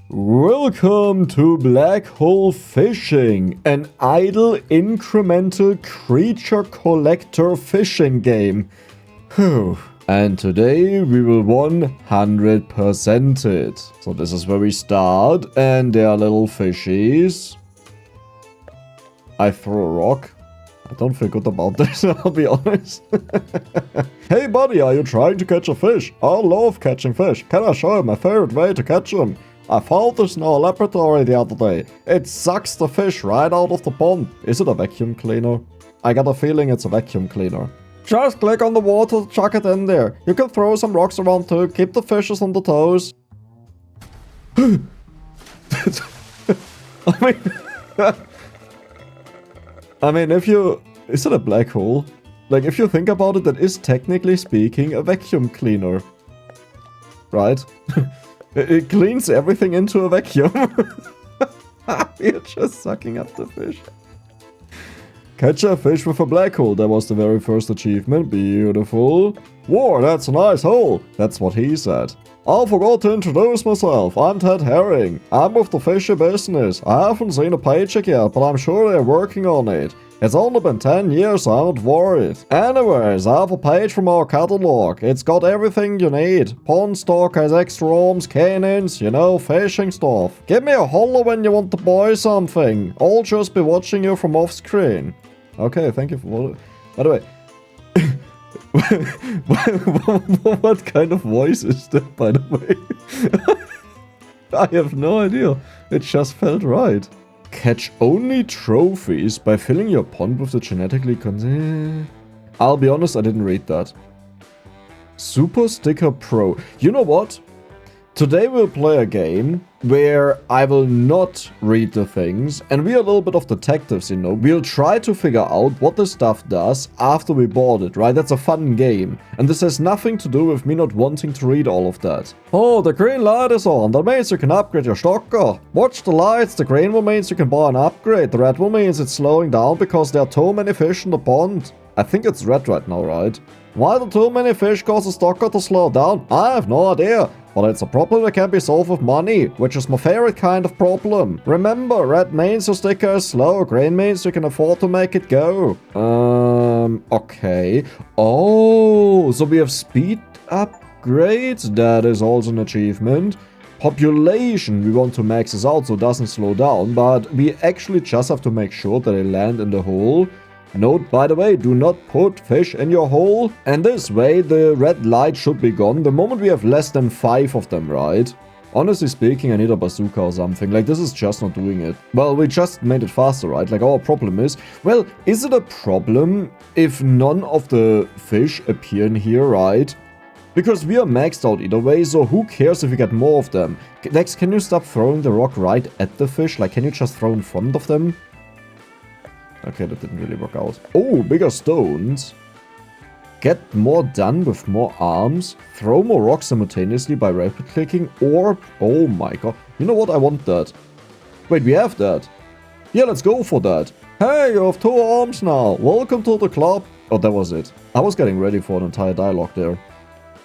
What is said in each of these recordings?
Welcome to Black Hole Fishing, an idle incremental creature collector fishing game. Whew. And today we will 100% it. So this is where we start, and there are little fishies. I throw a rock. I don't feel good about this, I'll be honest. Hey buddy, are you trying to catch a fish? I love catching fish. Can I show you my favorite way to catch them? I found this in our laboratory the other day. It sucks the fish right out of the pond. Is it a vacuum cleaner? I got a feeling it's a vacuum cleaner. Just click on the water to chuck it in there. You can throw some rocks around too. Keep the fishes on the toes. I mean, if you... Is it a black hole? Like, if you think about it, that is technically speaking a vacuum cleaner. Right? It cleans everything into a vacuum. You're just sucking up the fish. Catch a fish with a black hole. That was the very first achievement. Beautiful. Whoa, that's a nice hole. That's what he said. I forgot to introduce myself. I'm Ted Herring. I'm with the fishy business. I haven't seen a paycheck yet, but I'm sure they're working on it. It's only been 10 years, so I'm not worried. Anyways, I have a page from our catalog. It's got everything you need. Pond stock has extra arms, cannons, you know, fishing stuff. Give me a holler when you want to buy something. I'll just be watching you from off screen. Okay, thank you for... By the way... what kind of voice is that, by the way? I have no idea. It just felt right. Catch only trophies by filling your pond with the genetically I'll be honest, I didn't read that. Super Sticker Pro. You know what? Today we'll play a game where I will not read the things, and we are a little bit of detectives, you know. We'll try to figure out what the stuff does after we bought it, right? That's a fun game. And this has nothing to do with me not wanting to read all of that. Oh, the green light is on. That means you can upgrade your stocker. Watch the lights. The green one means you can buy an upgrade. The red one means it's slowing down because there are too many fish in the pond. I think it's red right now, right? Why do too many fish cause the stocker to slow down? I have no idea. But it's a problem that can be solved with money, which is my favorite kind of problem. Remember, red means your sticker is slow, green means you can afford to make it go. Okay. Oh, so we have speed upgrades. That is also an achievement. Population, we want to max this out so it doesn't slow down, but we actually just have to make sure that they land in the hole. Note, by the way, do not put fish in your hole. And this way, the red light should be gone the moment we have less than 5 of them, right? Honestly speaking, I need a bazooka or something. Like, this is just not doing it. Well, we just made it faster, right? Like, our problem is... Well, is it a problem if none of the fish appear in here, right? Because we are maxed out either way, so who cares if we get more of them? Lex, can you stop throwing the rock right at the fish? Like, can you just throw in front of them? Okay, that didn't really work out. Oh, bigger stones. Get more done with more arms. Throw more rocks simultaneously by rapid clicking. Or, oh my god. You know what? I want that. Wait, we have that. Yeah, let's go for that. Hey, you have 2 arms now. Welcome to the club. Oh, that was it. I was getting ready for an entire dialogue there.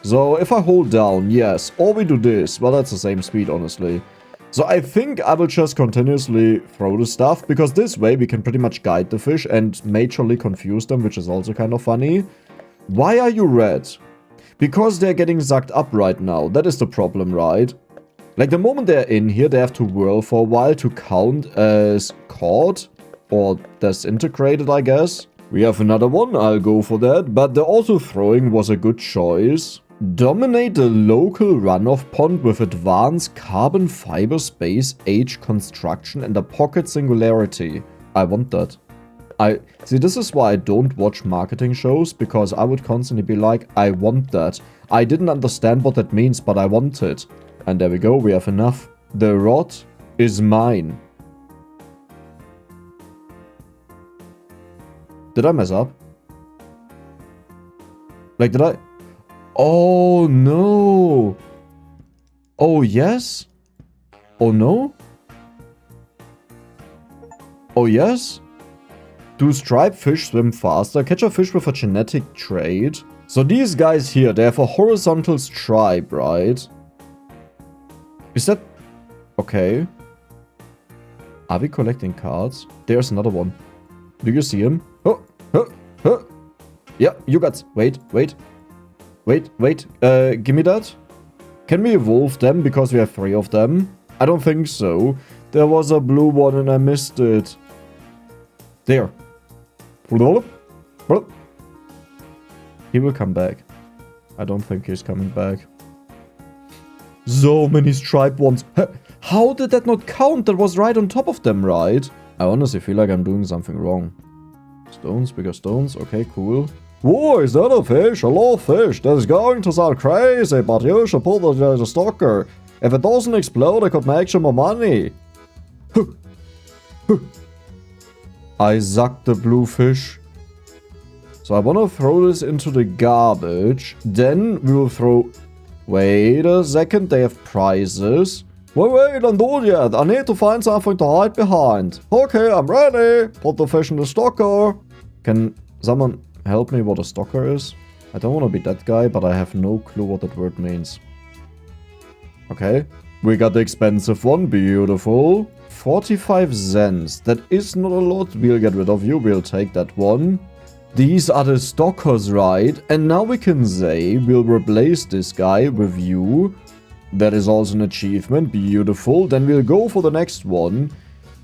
So, if I hold down, yes. Or we do this. Well, that's the same speed, honestly. So I think I will just continuously throw the stuff, because this way we can pretty much guide the fish and majorly confuse them, which is also kind of funny. Why are you red? Because they're getting sucked up right now. That is the problem, right? Like, the moment they're in here, they have to whirl for a while to count as caught or disintegrated, I guess. We have another one, I'll go for that, but the auto throwing was a good choice. Dominate the local runoff pond with advanced carbon fiber space age construction and a pocket singularity. I want that. See, this is why I don't watch marketing shows, because I would constantly be like, I want that. I didn't understand what that means, but I want it. And there we go, we have enough. The rod is mine. Did I mess up? Like, did I... Oh, no. Oh, yes? Oh, no? Oh, yes? Do striped fish swim faster? Catch a fish with a genetic trait. So these guys here, they have a horizontal stripe, right? Is that... Okay. Are we collecting cards? There's another one. Do you see him? Oh, oh, oh. Yeah, you got... Wait. Give me that. Can we evolve them because we have 3 of them? I don't think so. There was a blue one and I missed it. There. He will come back. I don't think he's coming back. So many striped ones. How did that not count? That was right on top of them, right? I honestly feel like I'm doing something wrong. Stones, bigger stones. Okay, cool. Whoa, is that a fish? A lot of fish. That is going to sound crazy, but you should put it in the stocker. If it doesn't explode, I could make you more money. I sucked the blue fish. So I want to throw this into the garbage. Then we will throw... Wait a second, they have prizes. Wait, don't do it yet. I need to find something to hide behind. Okay, I'm ready. Put the fish in the stocker. Can someone help me what a stocker is? I don't want to be that guy, but I have no clue what that word means. Okay. We got the expensive one. Beautiful. 45 cents. That is not a lot. We'll get rid of you. We'll take that one. These are the stockers, right? And now we can say we'll replace this guy with you. That is also an achievement. Beautiful. Then we'll go for the next one.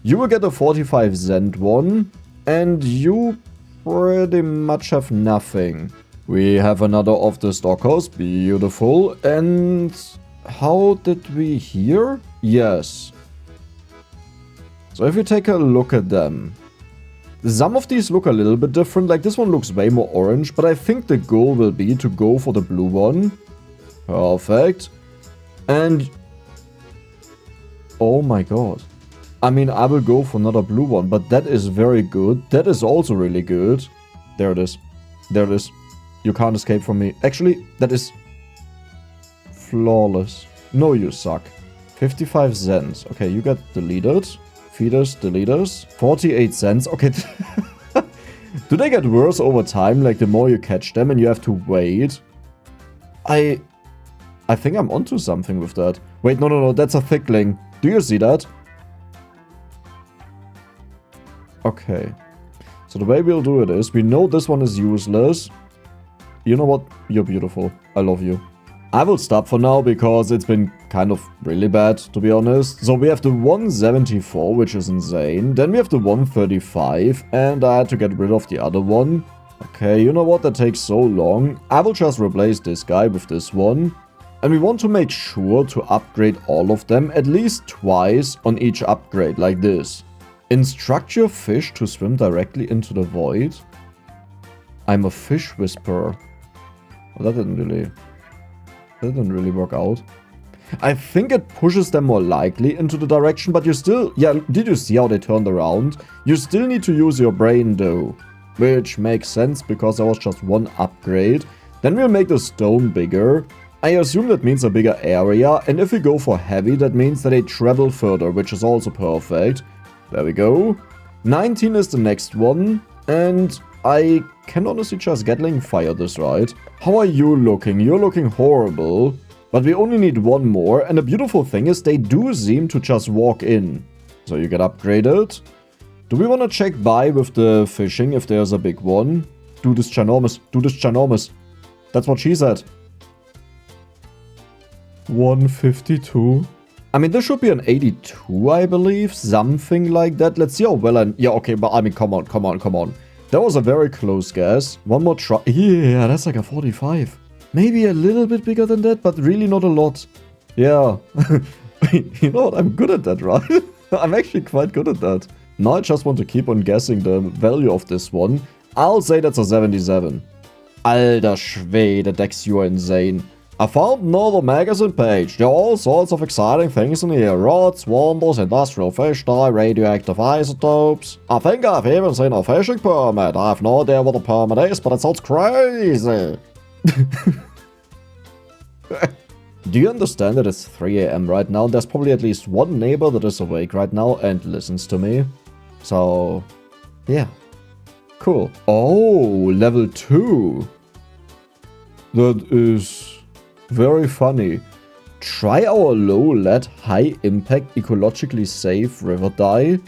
You will get a 45 cent one. And you pretty much have nothing. We have another of the stockers. Beautiful. And how did we hear? Yes. So if you take a look at them. Some of these look a little bit different, like this one looks way more orange, but I think the goal will be to go for the blue one. Perfect. And... oh my god. I mean, I will go for another blue one, but that is very good. That is also really good. There it is. There it is. You can't escape from me. Actually, that is... flawless. No, you suck. 55 cents. Okay, you get deleted. Feeders, deleters. 48 cents. Okay. Do they get worse over time? Like, the more you catch them and you have to wait? I think I'm onto something with that. Wait, no. That's a thickling. Do you see that? Okay. So the way we'll do it is, we know this one is useless. You know what? You're beautiful. I love you. I will stop for now because it's been kind of really bad, to be honest. So we have the 174, which is insane. Then we have the 135, and I had to get rid of the other one. Okay, you know what? That takes so long. I will just replace this guy with this one. And we want to make sure to upgrade all of them at least twice on each upgrade, like this. Instruct your fish to swim directly into the void. I'm a fish whisperer. Well, that didn't really work out. I think it pushes them more likely into the direction, but you still... yeah, did you see how they turned around? You still need to use your brain though. Which makes sense because there was just one upgrade. Then we'll make the stone bigger. I assume that means a bigger area, and if we go for heavy, that means that they travel further, which is also perfect. There we go. 19 is the next one, and I can honestly just Gatling fire this, right? How are you looking? You're looking horrible. But we only need one more, and the beautiful thing is they do seem to just walk in. So you get upgraded. Do we want to check by with the fishing if there's a big one? Do this ginormous. Do this ginormous. That's what she said. 152. I mean, this should be an 82, I believe. Something like that. Let's see how well I... yeah, okay, but I mean, come on. That was a very close guess. One more try. Yeah, that's like a 45. Maybe a little bit bigger than that, but really not a lot. Yeah. You know what? I'm good at that, right? I'm actually quite good at that. Now I just want to keep on guessing the value of this one. I'll say that's a 77. Alter Schwede, Dex, you are insane. I found another magazine page. There are all sorts of exciting things in here. Rods, wonders, industrial fish dye, radioactive isotopes. I think I've even seen a fishing permit. I have no idea what a permit is, but it sounds crazy. Do you understand that it's 3 AM right now? There's probably at least one neighbor that is awake right now and listens to me. So, yeah. Cool. Oh, level 2. That is... very funny. Try our low lead, high impact, ecologically safe river dye.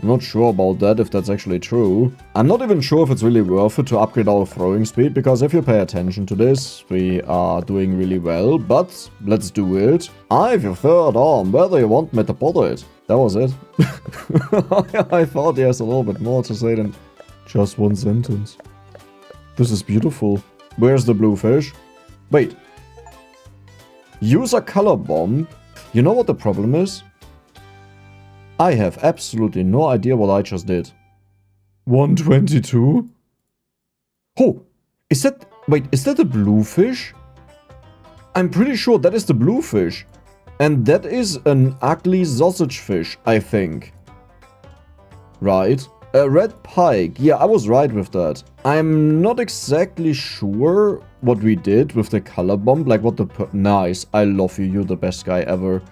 I'm not sure about that, if that's actually true. I'm not even sure if it's really worth it to upgrade our throwing speed, because if you pay attention to this, we are doing really well, but let's do it. I have your third arm, where do you want me to put it? That was it. I thought he has a little bit more to say than just one sentence. This is beautiful. Where's the blue fish? Wait. Use a color bomb. You know what the problem is? I have absolutely no idea what I just did. 122? Oh, is that... Wait, is that the blue fish? I'm pretty sure that is the blue fish. And that is an ugly sausage fish, I think. Right. A red pike. Yeah, I was right with that. I'm not exactly sure what we did with the color bomb. Like what the... Nice. I love you. You're the best guy ever.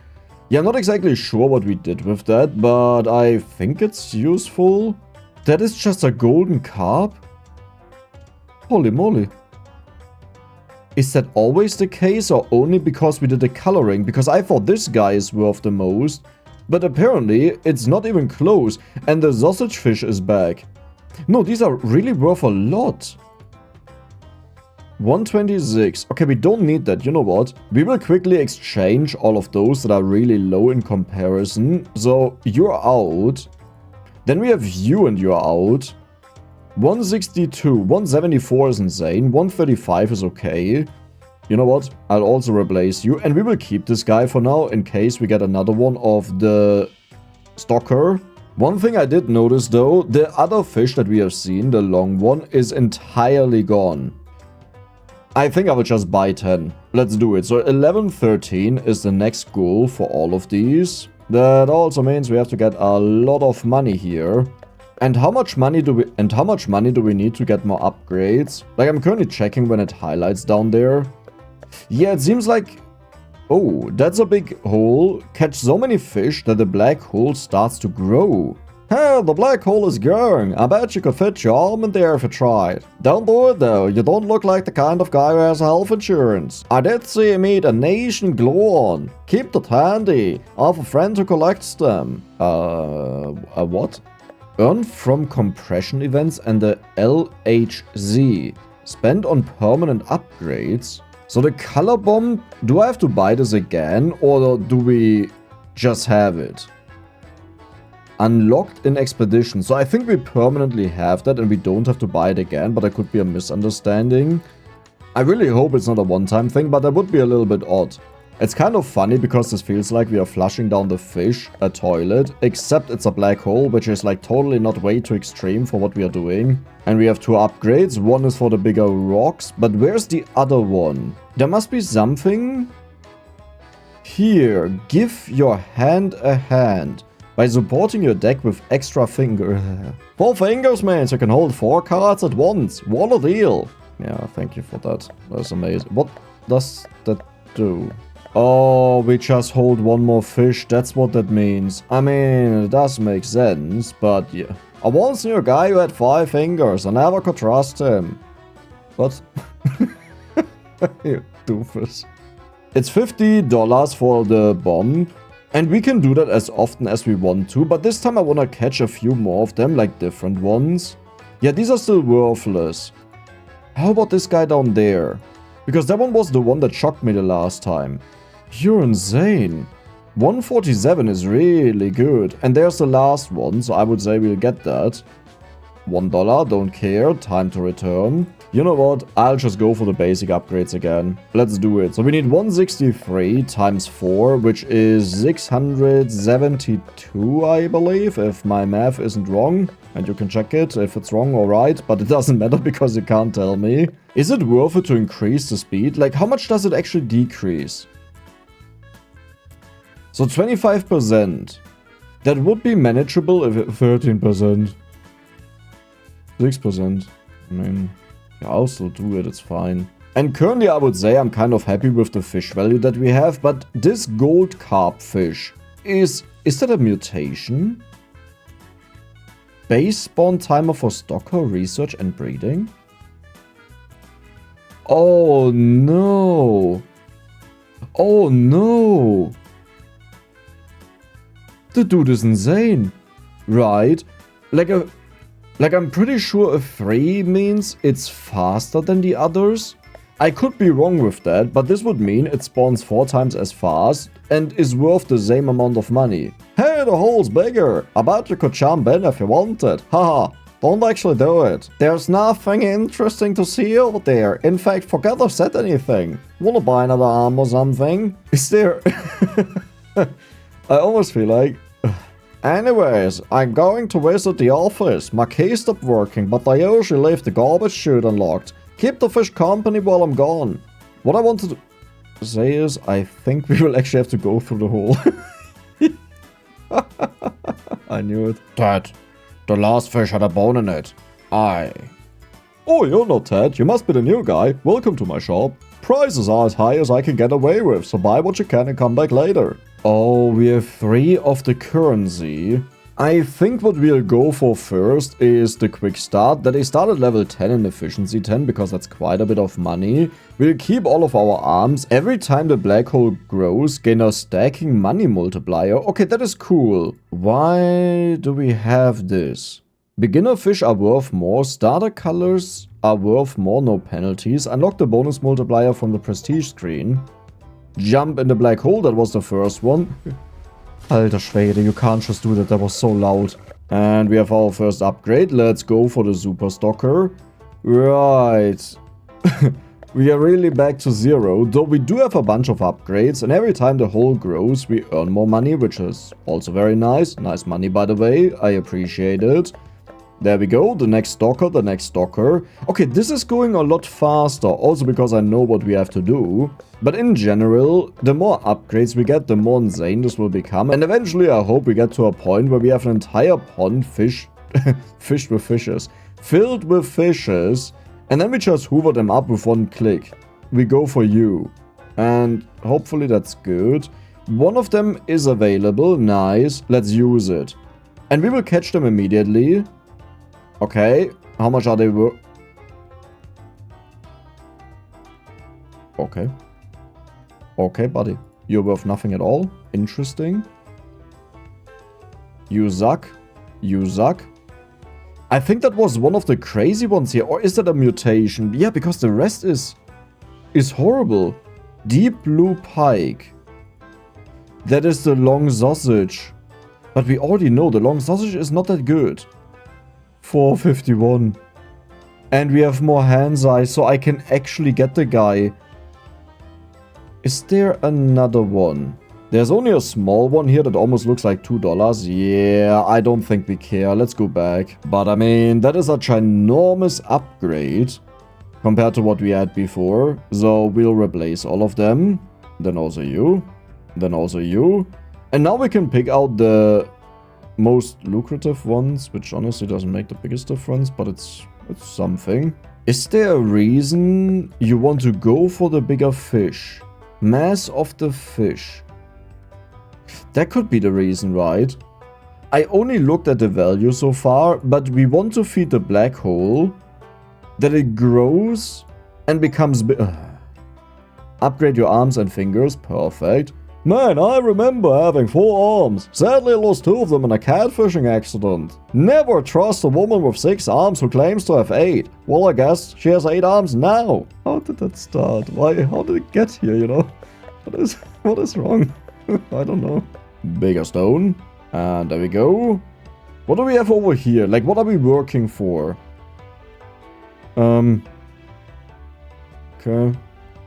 Yeah, I'm not exactly sure what we did with that, but I think it's useful. That is just a golden carp? Holy moly. Is that always the case or only because we did the coloring? Because I thought this guy is worth the most, but apparently it's not even close and the sausage fish is back. No, these are really worth a lot. 126. Okay, we don't need that. You know what? We will quickly exchange all of those that are really low in comparison. So, you're out. Then we have you and you're out. 162. 174 is insane. 135 is okay. You know what? I'll also replace you. And we will keep this guy for now in case we get another one of the stalker. One thing I did notice though, the other fish that we have seen, the long one, is entirely gone. I think I will just buy 10. Let's do it. So 11, 13 is the next goal for all of these. That also means we have to get a lot of money here. And how much money do we need to get more upgrades? Like I'm currently checking when it highlights down there. Yeah, it seems like... Oh, that's a big hole. Catch so many fish that the black hole starts to grow. Hey, the black hole is growing. I bet you could fit your arm in there if you tried. Don't do it though, you don't look like the kind of guy who has health insurance. I did see him eat a nation gluon. Keep it handy. I have a friend who collects them. A what? Earn from compression events and the LHZ. Spend on permanent upgrades. So the color bomb, do I have to buy this again or do we just have it? Unlocked in expedition. So I think we permanently have that and we don't have to buy it again, but that could be a misunderstanding. I really hope it's not a one-time thing, but that would be a little bit odd. It's kind of funny because this feels like we are flushing down the fish, a toilet, except it's a black hole, which is like totally not way too extreme for what we are doing. And we have two upgrades. One is for the bigger rocks, but where's the other one? There must be something. Here, give your hand a hand. By supporting your deck with extra finger. 4 fingers means you can hold 4 cards at once. What a deal. Yeah, thank you for that. That's amazing. What does that do? Oh, we just hold one more fish. That's what that means. I mean, it does make sense, but yeah. I once knew a guy who had 5 fingers. I never could trust him. What? You doofus. It's $50 for the bomb. And we can do that as often as we want to, but this time I want to catch a few more of them, like different ones. Yeah, these are still worthless. How about this guy down there? Because that one was the one that shocked me the last time. You're insane. 147 is really good. And there's the last one, so I would say we'll get that. $1, don't care, time to return. You know what, I'll just go for the basic upgrades again. Let's do it. So we need 163 times 4, which is 672, I believe, if my math isn't wrong. And you can check it if it's wrong or right, but it doesn't matter because you can't tell me. Is it worth it to increase the speed? Like, how much does it actually decrease? So 25%. That would be manageable if it... 13%. 6%. I mean... Yeah, I'll still do it, it's fine. And currently I would say I'm kind of happy with the fish value that we have, but this gold carp fish, is that a mutation? Base spawn timer for stalker, research and breeding? Oh no! Oh no! The dude is insane. Right? Like I'm pretty sure a 3 means it's faster than the others. I could be wrong with that, but this would mean it spawns 4 times as fast and is worth the same amount of money. Hey, the hole's bigger. I bet you could jump in if you wanted. Haha, don't actually do it. There's nothing interesting to see over there. In fact, forget I said anything. Wanna buy another arm or something? Is there... I almost feel like... Anyways, I'm going to visit the office. My key stopped working, but I usually leave the garbage chute unlocked. Keep the fish company while I'm gone. What I wanted to say is, I think we will actually have to go through the hole. I knew it. Ted, the last fish had a bone in it. Oh, you're not Ted. You must be the new guy. Welcome to my shop. Prices are as high as I can get away with, so buy what you can and come back later. Oh, we have 3 of the currency. I think what we'll go for first is the quick start. That is start at level 10 and efficiency 10 because that's quite a bit of money. We'll keep all of our arms. Every time the black hole grows, gain a stacking money multiplier. Okay, that is cool. Why do we have this? Beginner fish are worth more. Starter colors are worth more, no penalties. Unlock the bonus multiplier from the prestige screen. Jump in the black hole, that was the first one. Alter Schwede, you can't just do that was so loud. And we have our first upgrade. Let's go for the super stalker. Right. We are really back to 0, though we do have a bunch of upgrades, and every time the hole grows, we earn more money, which is also very nice. Nice money, by the way. I appreciate it. There we go, the next stalker, the next stalker. Okay, this is going a lot faster, also because I know what we have to do. But in general, the more upgrades we get, the more insane this will become. And eventually I hope we get to a point where we have an entire pond filled with fishes. And then we just hoover them up with one click. We go for you. And hopefully that's good. One of them is available, nice, let's use it. And we will catch them immediately. Okay, how much are they worth? Okay. Okay, buddy. You're worth nothing at all. Interesting. You suck. You suck. I think that was one of the crazy ones here. Or is that a mutation? Yeah, because the rest is horrible. Deep blue pike. That is the long sausage. But we already know the long sausage is not that good. 451. And we have more hand's eye, so I can actually get the guy. Is there another one? There's only a small one here that almost looks like $2. Yeah, I don't think we care. Let's go back. But I mean, that is a ginormous upgrade compared to what we had before. So we'll replace all of them. Then also you. Then also you. And now we can pick out the most lucrative ones, which honestly doesn't make the biggest difference, but it's something. Is there a reason you want to go for the bigger fish? Mass of the fish. That could be the reason, right? I only looked at the value so far, but we want to feed the black hole that it grows and becomes big. Upgrade your arms and fingers, perfect. Man, I remember having 4 arms. Sadly, I lost 2 of them in a catfishing accident. Never trust a woman with 6 arms who claims to have 8. Well, I guess she has 8 arms now. How did that start? Why? How did it get here, you know? What is wrong? I don't know. Bigger stone. And there we go. What do we have over here? Like, what are we working for? Okay.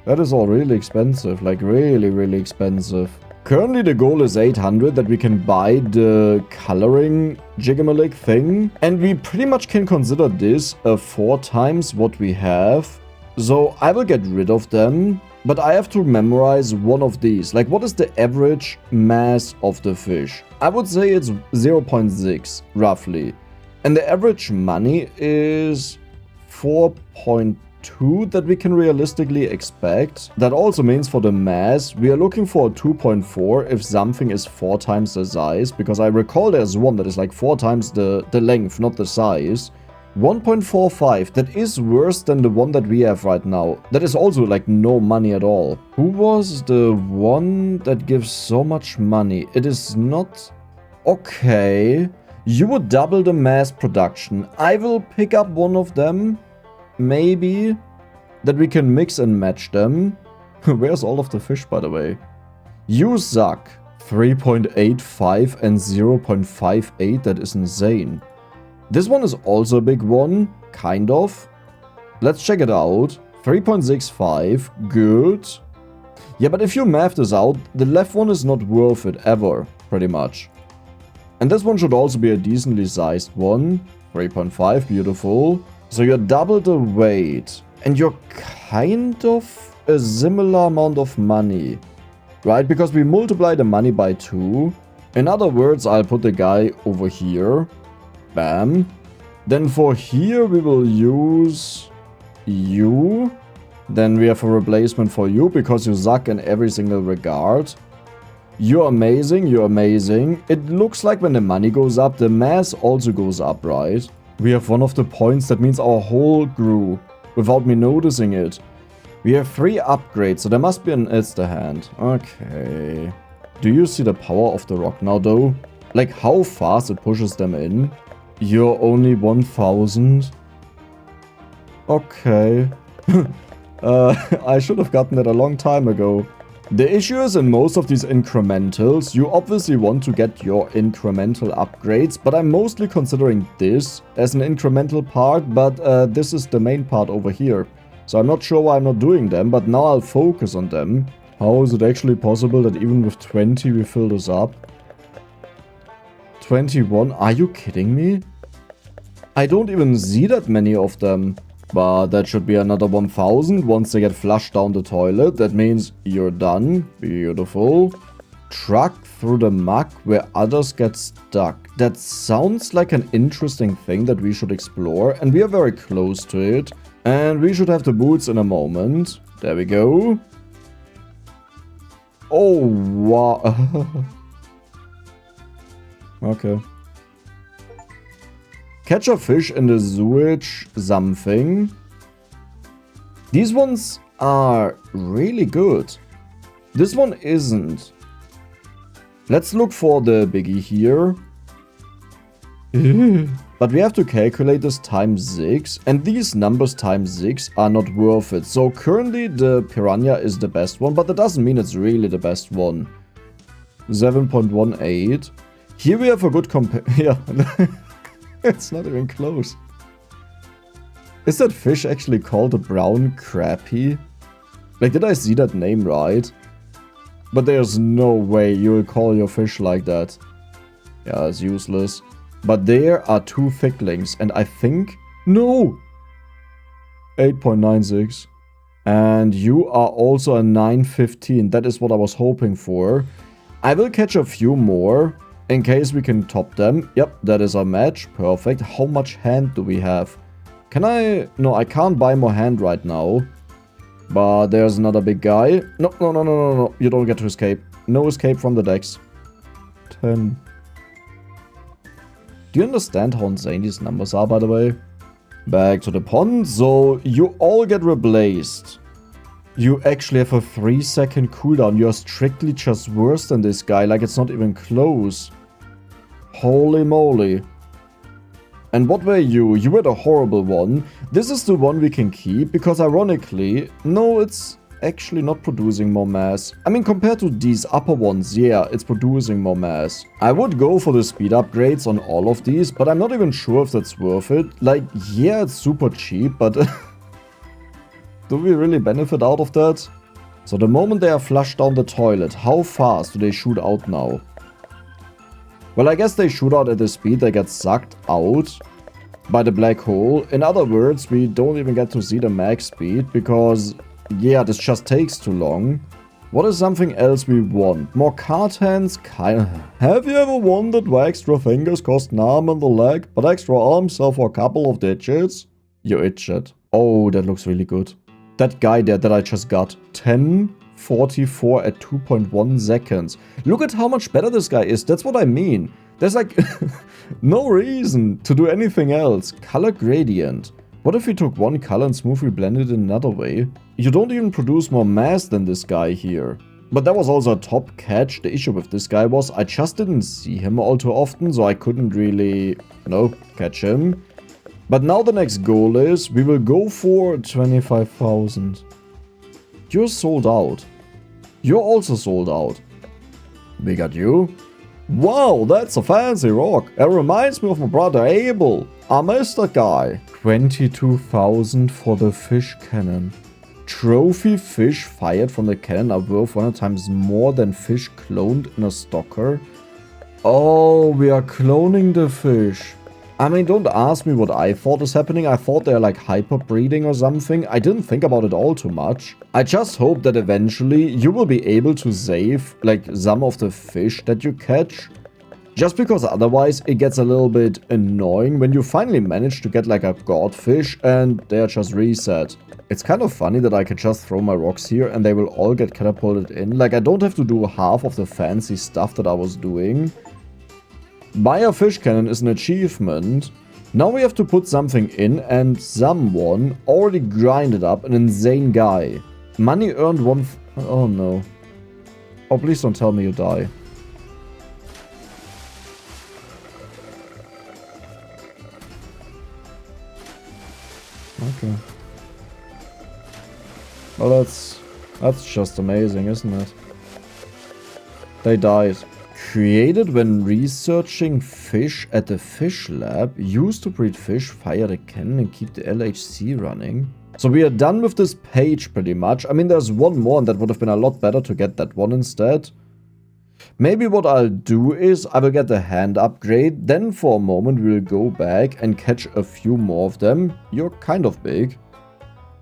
That is all really expensive, like really, really expensive. Currently the goal is 800 that we can buy the coloring jiggamalik thing. And we pretty much can consider this 4 times what we have. So I will get rid of them, but I have to memorize one of these. Like, what is the average mass of the fish? I would say it's 0.6, roughly. And the average money is 4.2 that we can realistically expect. That also means for the mass, we are looking for a 2.4 if something is 4 times the size, because I recall there's one that is like 4 times the length, not the size. 1.45. That is worse than the one that we have right now. That is also like no money at all. Who was the one that gives so much money? It is not... Okay. You would double the mass production. I will pick up one of them. Maybe. That we can mix and match them. Where's all of the fish, by the way? You suck. 3.85 and 0.58. That is insane. This one is also a big one. Kind of. Let's check it out. 3.65. Good. Yeah, but if you math this out, the left one is not worth it ever. Pretty much. And this one should also be a decently sized one. 3.5. Beautiful. So you're double the weight. And you're kind of a similar amount of money. Right? Because we multiply the money by 2. In other words, I'll put the guy over here. Bam. Then for here we will use you. Then we have a replacement for you because you suck in every single regard. You're amazing, you're amazing. It looks like when the money goes up, the mass also goes up, right? We have one of the points that means our whole grew without me noticing it. We have 3 upgrades, so there must be an... It's the hand. Okay. Do you see the power of the rock now, though? Like, how fast it pushes them in? You're only 1,000. Okay. I should have gotten it a long time ago. The issue is in most of these incrementals, you obviously want to get your incremental upgrades, but I'm mostly considering this as an incremental part, but this is the main part over here. So I'm not sure why I'm not doing them, but now I'll focus on them. How is it actually possible that even with 20 we fill this up? 21? Are you kidding me? I don't even see that many of them. But that should be another 1,000 once they get flushed down the toilet. That means you're done. Beautiful. Truck through the muck where others get stuck. That sounds like an interesting thing that we should explore. And we are very close to it. And we should have the boots in a moment. There we go. Oh, wow. Okay. Catch a fish in the sewage something. These ones are really good. This one isn't. Let's look for the biggie here. But we have to calculate this times 6. And these numbers times 6 are not worth it. So currently the piranha is the best one. But that doesn't mean it's really the best one. 7.18. Here we have a good yeah. It's not even close. Is that fish actually called a brown crappie? Like, did I see that name right? But there's no way you will call your fish like that. Yeah, it's useless. But there are 2 thicklings, and I think... No! 8.96. And you are also a 9.15. That is what I was hoping for. I will catch a few more. In case we can top them. Yep, that is our match. Perfect. How much hand do we have? Can I... No, I can't buy more hand right now. But there's another big guy. No, no, no, no, no, no. You don't get to escape. No escape from the decks. 10. Do you understand how insane these numbers are, by the way? Back to the pond. So, you all get replaced. You actually have a 3-second cooldown. You're strictly just worse than this guy. Like, it's not even close. Holy moly. And what were you? You were the horrible one. This is the one we can keep, because ironically, no, it's actually not producing more mass. I mean, compared to these upper ones, yeah, it's producing more mass. I would go for the speed upgrades on all of these, but I'm not even sure if that's worth it. Like, yeah, it's super cheap, but do we really benefit out of that? So the moment they are flushed down the toilet, how fast do they shoot out now? Well, I guess they shoot out at the speed they get sucked out by the black hole. In other words, we don't even get to see the max speed because, yeah, this just takes too long. What is something else we want? More card hands? Have you ever wondered why extra fingers cost an arm and a leg, but extra arms sell for a couple of digits? You idiot. Oh, that looks really good. That guy there that I just got. 10.44 at 2.1 seconds. Look at how much better this guy is. That's what I mean. There's like no reason to do anything else. Color gradient. What if we took one color and smoothly blended it another way? You don't even produce more mass than this guy here. But that was also a top catch. The issue with this guy was I just didn't see him all too often, so I couldn't really, catch him. But now the next goal is we will go for 25,000. You're sold out. You're also sold out. We got you. Wow, that's a fancy rock. It reminds me of my brother Abel. I miss that guy. 22,000 for the fish cannon. Trophy fish fired from the cannon are worth 100 times more than fish cloned in a stocker. Oh, we are cloning the fish. I mean, don't ask me what I thought is happening. I thought they're like hyperbreeding or something. I didn't think about it all too much. I just hope that eventually you will be able to save like some of the fish that you catch. Just because otherwise it gets a little bit annoying when you finally manage to get like a godfish and they're just reset. It's kind of funny that I can just throw my rocks here and they will all get catapulted in. Like I don't have to do half of the fancy stuff that I was doing. Buy a fish cannon is an achievement. Now we have to put something in and someone already grinded up an insane guy. Money earned one... Oh no. Oh, please don't tell me you die. Okay. Well, that's just amazing, isn't it? They died. Created when researching fish at the fish lab. Used to breed fish, fire the cannon and keep the LHC running. So we are done with this page pretty much. I mean, there's one more and that would have been a lot better to get that one instead. Maybe what I'll do is I will get the hand upgrade. Then for a moment we'll go back and catch a few more of them. You're kind of big.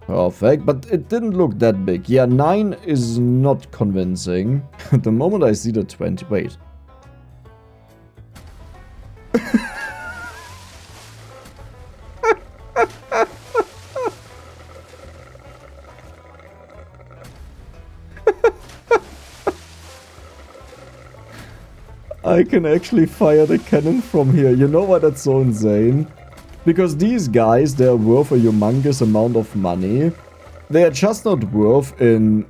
Perfect, but it didn't look that big. Yeah, 9 is not convincing. The moment I see the 20... Wait. I can actually fire the cannon from here. You know why that's so insane? Because these guys, they're worth a humongous amount of money. They are just not worth in,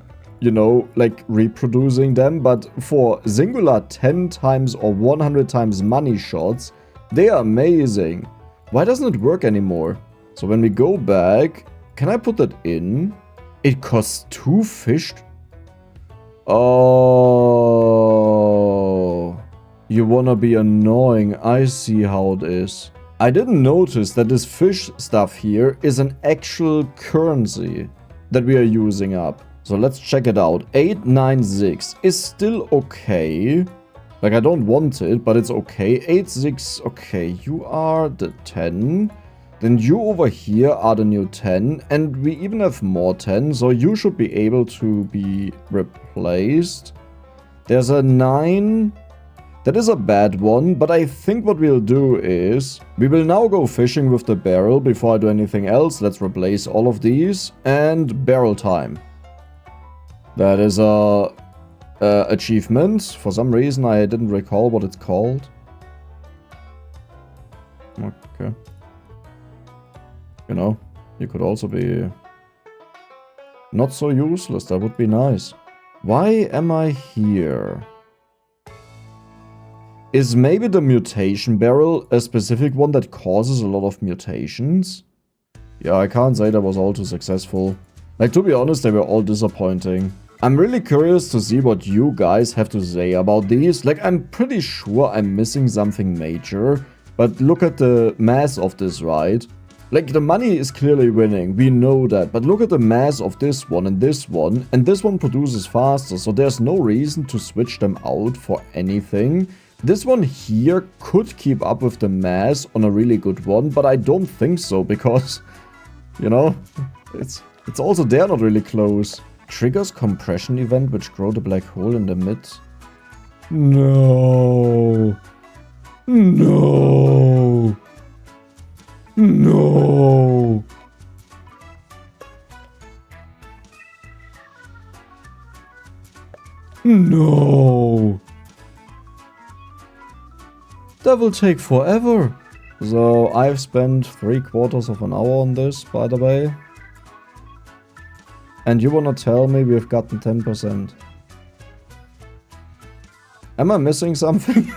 like reproducing them. But for singular 10 times or 100 times money shots, they are amazing. Why doesn't it work anymore? So when we go back, can I put that in? It costs 2 fish. Oh, you wanna be annoying. I see how it is. I didn't notice that this fish stuff here is an actual currency that we are using up. So let's check it out. 896 is still okay. Like, I don't want it, but it's okay. 86, okay, you are the 10. Then you over here are the new 10. And we even have more 10, so you should be able to be replaced. There's a 9. That is a bad one, but I think what we'll do is we will now go fishing with the barrel. Before I do anything else, let's replace all of these and barrel time. That is a achievement. For some reason I didn't recall what it's called. Okay. You could also be not so useless. That would be nice. Why am I here? Is maybe the mutation barrel a specific one that causes a lot of mutations? Yeah, I can't say that was all too successful. Like, to be honest, they were all disappointing. I'm really curious to see what you guys have to say about these. Like, I'm pretty sure I'm missing something major. But look at the mass of this, right? Like, the money is clearly winning, we know that. But look at the mass of this one, and this one produces faster. So there's no reason to switch them out for anything. This one here could keep up with the mass on a really good one, but I don't think so because, it's also they're not really close. Triggers compression event which grow the black hole in the mid. No. No. No. No. That will take forever. So I've spent 3/4 of an hour on this, by the way. And you wanna tell me we've gotten 10%? Am I missing something?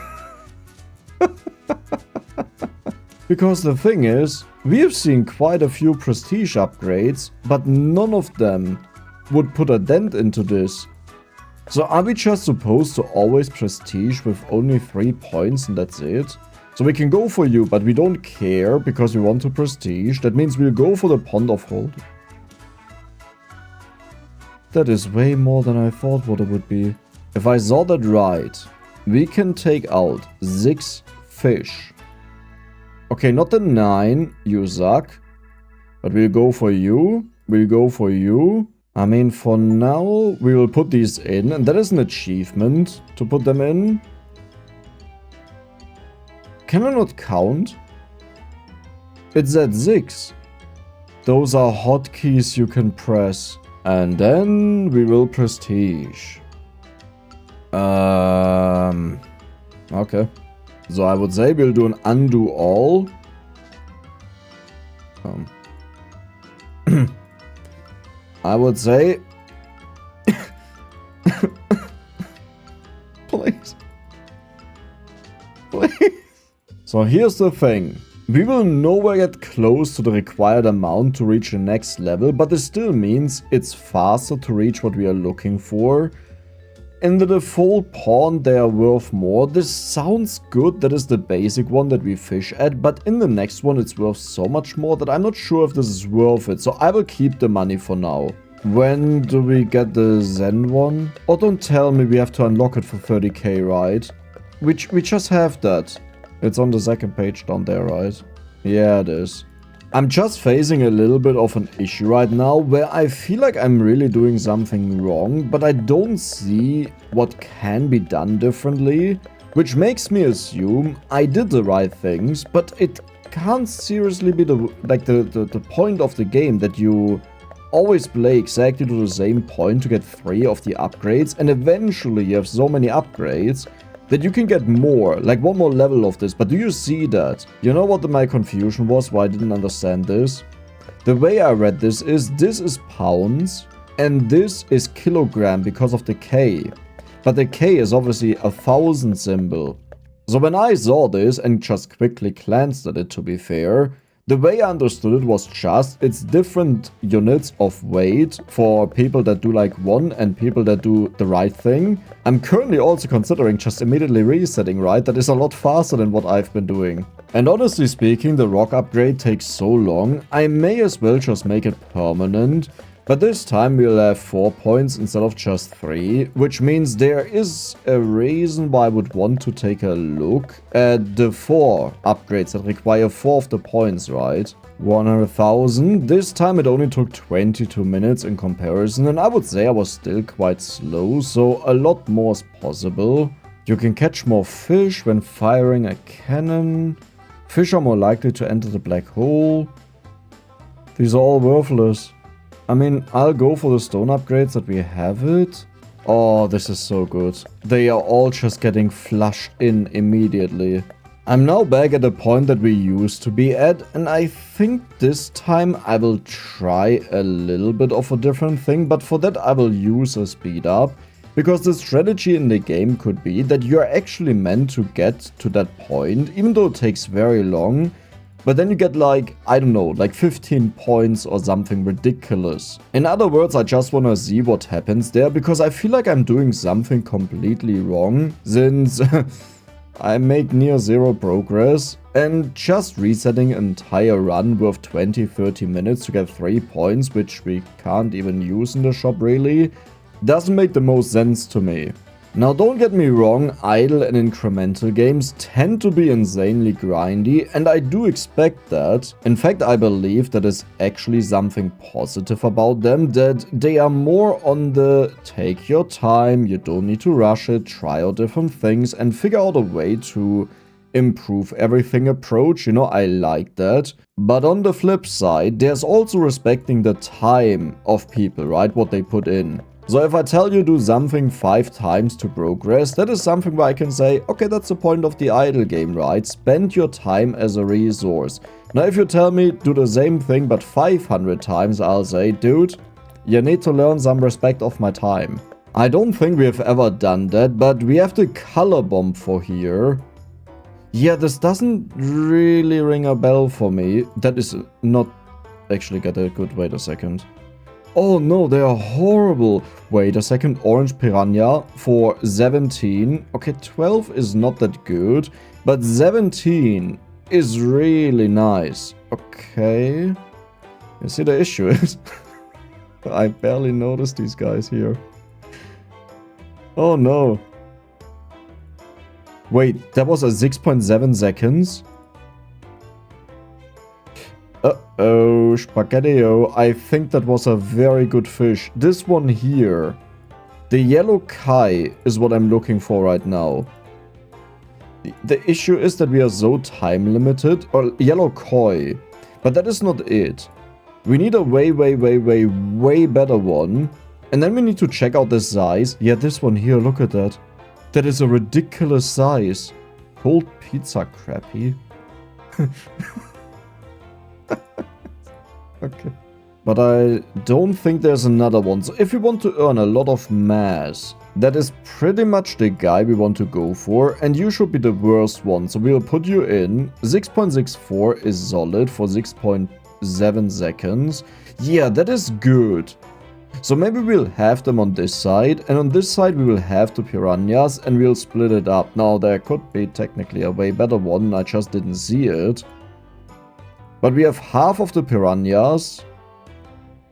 Because the thing is, we have seen quite a few prestige upgrades, but none of them would put a dent into this. So are we just supposed to always prestige with only 3 points and that's it? So we can go for you, but we don't care because we want to prestige. That means we'll go for the Pond of Hold. That is way more than I thought what it would be. If I saw that right, we can take out 6 fish. Okay, not the 9, you suck. But we'll go for you. We'll go for you. I mean, for now, we will put these in. And that is an achievement to put them in. Can I not count? It's at 6. Those are hotkeys you can press. And then we will prestige. Okay. So I would say we'll do an undo all. I would say... Please. Please. So here's the thing. We will nowhere get close to the required amount to reach the next level, but this still means it's faster to reach what we are looking for. In the default pond they are worth more. This sounds good, that is the basic one that we fish at, but in the next one it's worth so much more that I'm not sure if this is worth it, so I will keep the money for now. When do we get the Zen one? Oh, don't tell me we have to unlock it for 30k, right? We just have that. It's on the second page down there, right? Yeah, it is. I'm just facing a little bit of an issue right now where I feel like I'm really doing something wrong, but I don't see what can be done differently, which makes me assume I did the right things, but it can't seriously be the point of the game that you always play exactly to the same point to get 3 of the upgrades, and eventually you have so many upgrades that you can get more, like one more level of this. But do you see that? You know what my confusion was, why I didn't understand this? The way I read this is pounds, and this is kilogram because of the K. But the K is obviously a 1000 symbol. So when I saw this, and just quickly glanced at it to be fair, the way I understood it was just, it's different units of weight for people that do like 1 and people that do the right thing. I'm currently also considering just immediately resetting, right? That is a lot faster than what I've been doing. And honestly speaking, the rock upgrade takes so long, I may as well just make it permanent. But this time we'll have 4 points instead of just 3, which means there is a reason why I would want to take a look at the 4 upgrades that require 4 of the points, right? 100,000. This time it only took 22 minutes in comparison, and I would say I was still quite slow, so a lot more is possible. You can catch more fish when firing a cannon. Fish are more likely to enter the black hole. These are all worthless. I mean, I'll go for the stone upgrades that we have it. Oh, this is so good. They are all just getting flushed in immediately. I'm now back at the point that we used to be at, and I think this time I will try a little bit of a different thing, but for that I will use a speed up. Because the strategy in the game could be that you are actually meant to get to that point, even though it takes very long. But then you get like, I don't know, like 15 points or something ridiculous. In other words, I just wanna see what happens there, because I feel like I'm doing something completely wrong, since I make near 0 progress, and just resetting an entire run worth 20-30 minutes to get 3 points, which we can't even use in the shop really, doesn't make the most sense to me. Now don't get me wrong, idle and incremental games tend to be insanely grindy, and I do expect that. In fact, I believe that is actually something positive about them, that they are more on the take your time, you don't need to rush it, try out different things and figure out a way to improve everything approach, you know, I like that. But on the flip side, there's also respecting the time of people, right, what they put in. So if I tell you do something 5 times to progress, that is something where I can say, okay, that's the point of the idle game, right? Spend your time as a resource. Now if you tell me do the same thing but 500 times, I'll say, dude, you need to learn some respect of my time. I don't think we have ever done that, but we have the color bomb for here. Yeah, this doesn't really ring a bell for me. That is not actually get a good, wait a second. Oh no, they are horrible. Wait a second, orange piranha for 17. Okay, 12 is not that good, but 17 is really nice. Okay. You see the issue is, I barely noticed these guys here. Oh no. Wait, that was a 6.7 seconds? Uh-oh, spaghetti-o. I think that was a very good fish. This one here. The yellow kai is what I'm looking for right now. The issue is that we are so time limited. Or yellow koi. But that is not it. We need a way better one. And then we need to check out the size. Yeah, this one here, look at that. That is a ridiculous size. Cold pizza crappy. Okay. But I don't think there's another one. So if we want to earn a lot of mass, that is pretty much the guy we want to go for. And you should be the worst one. So we'll put you in. 6.64 is solid for 6.7 seconds. Yeah, that is good. So maybe we'll have them on this side, and on this side we will have the piranhas, and we'll split it up. Now there could be technically a way better one, I just didn't see it. But we have half of the piranhas,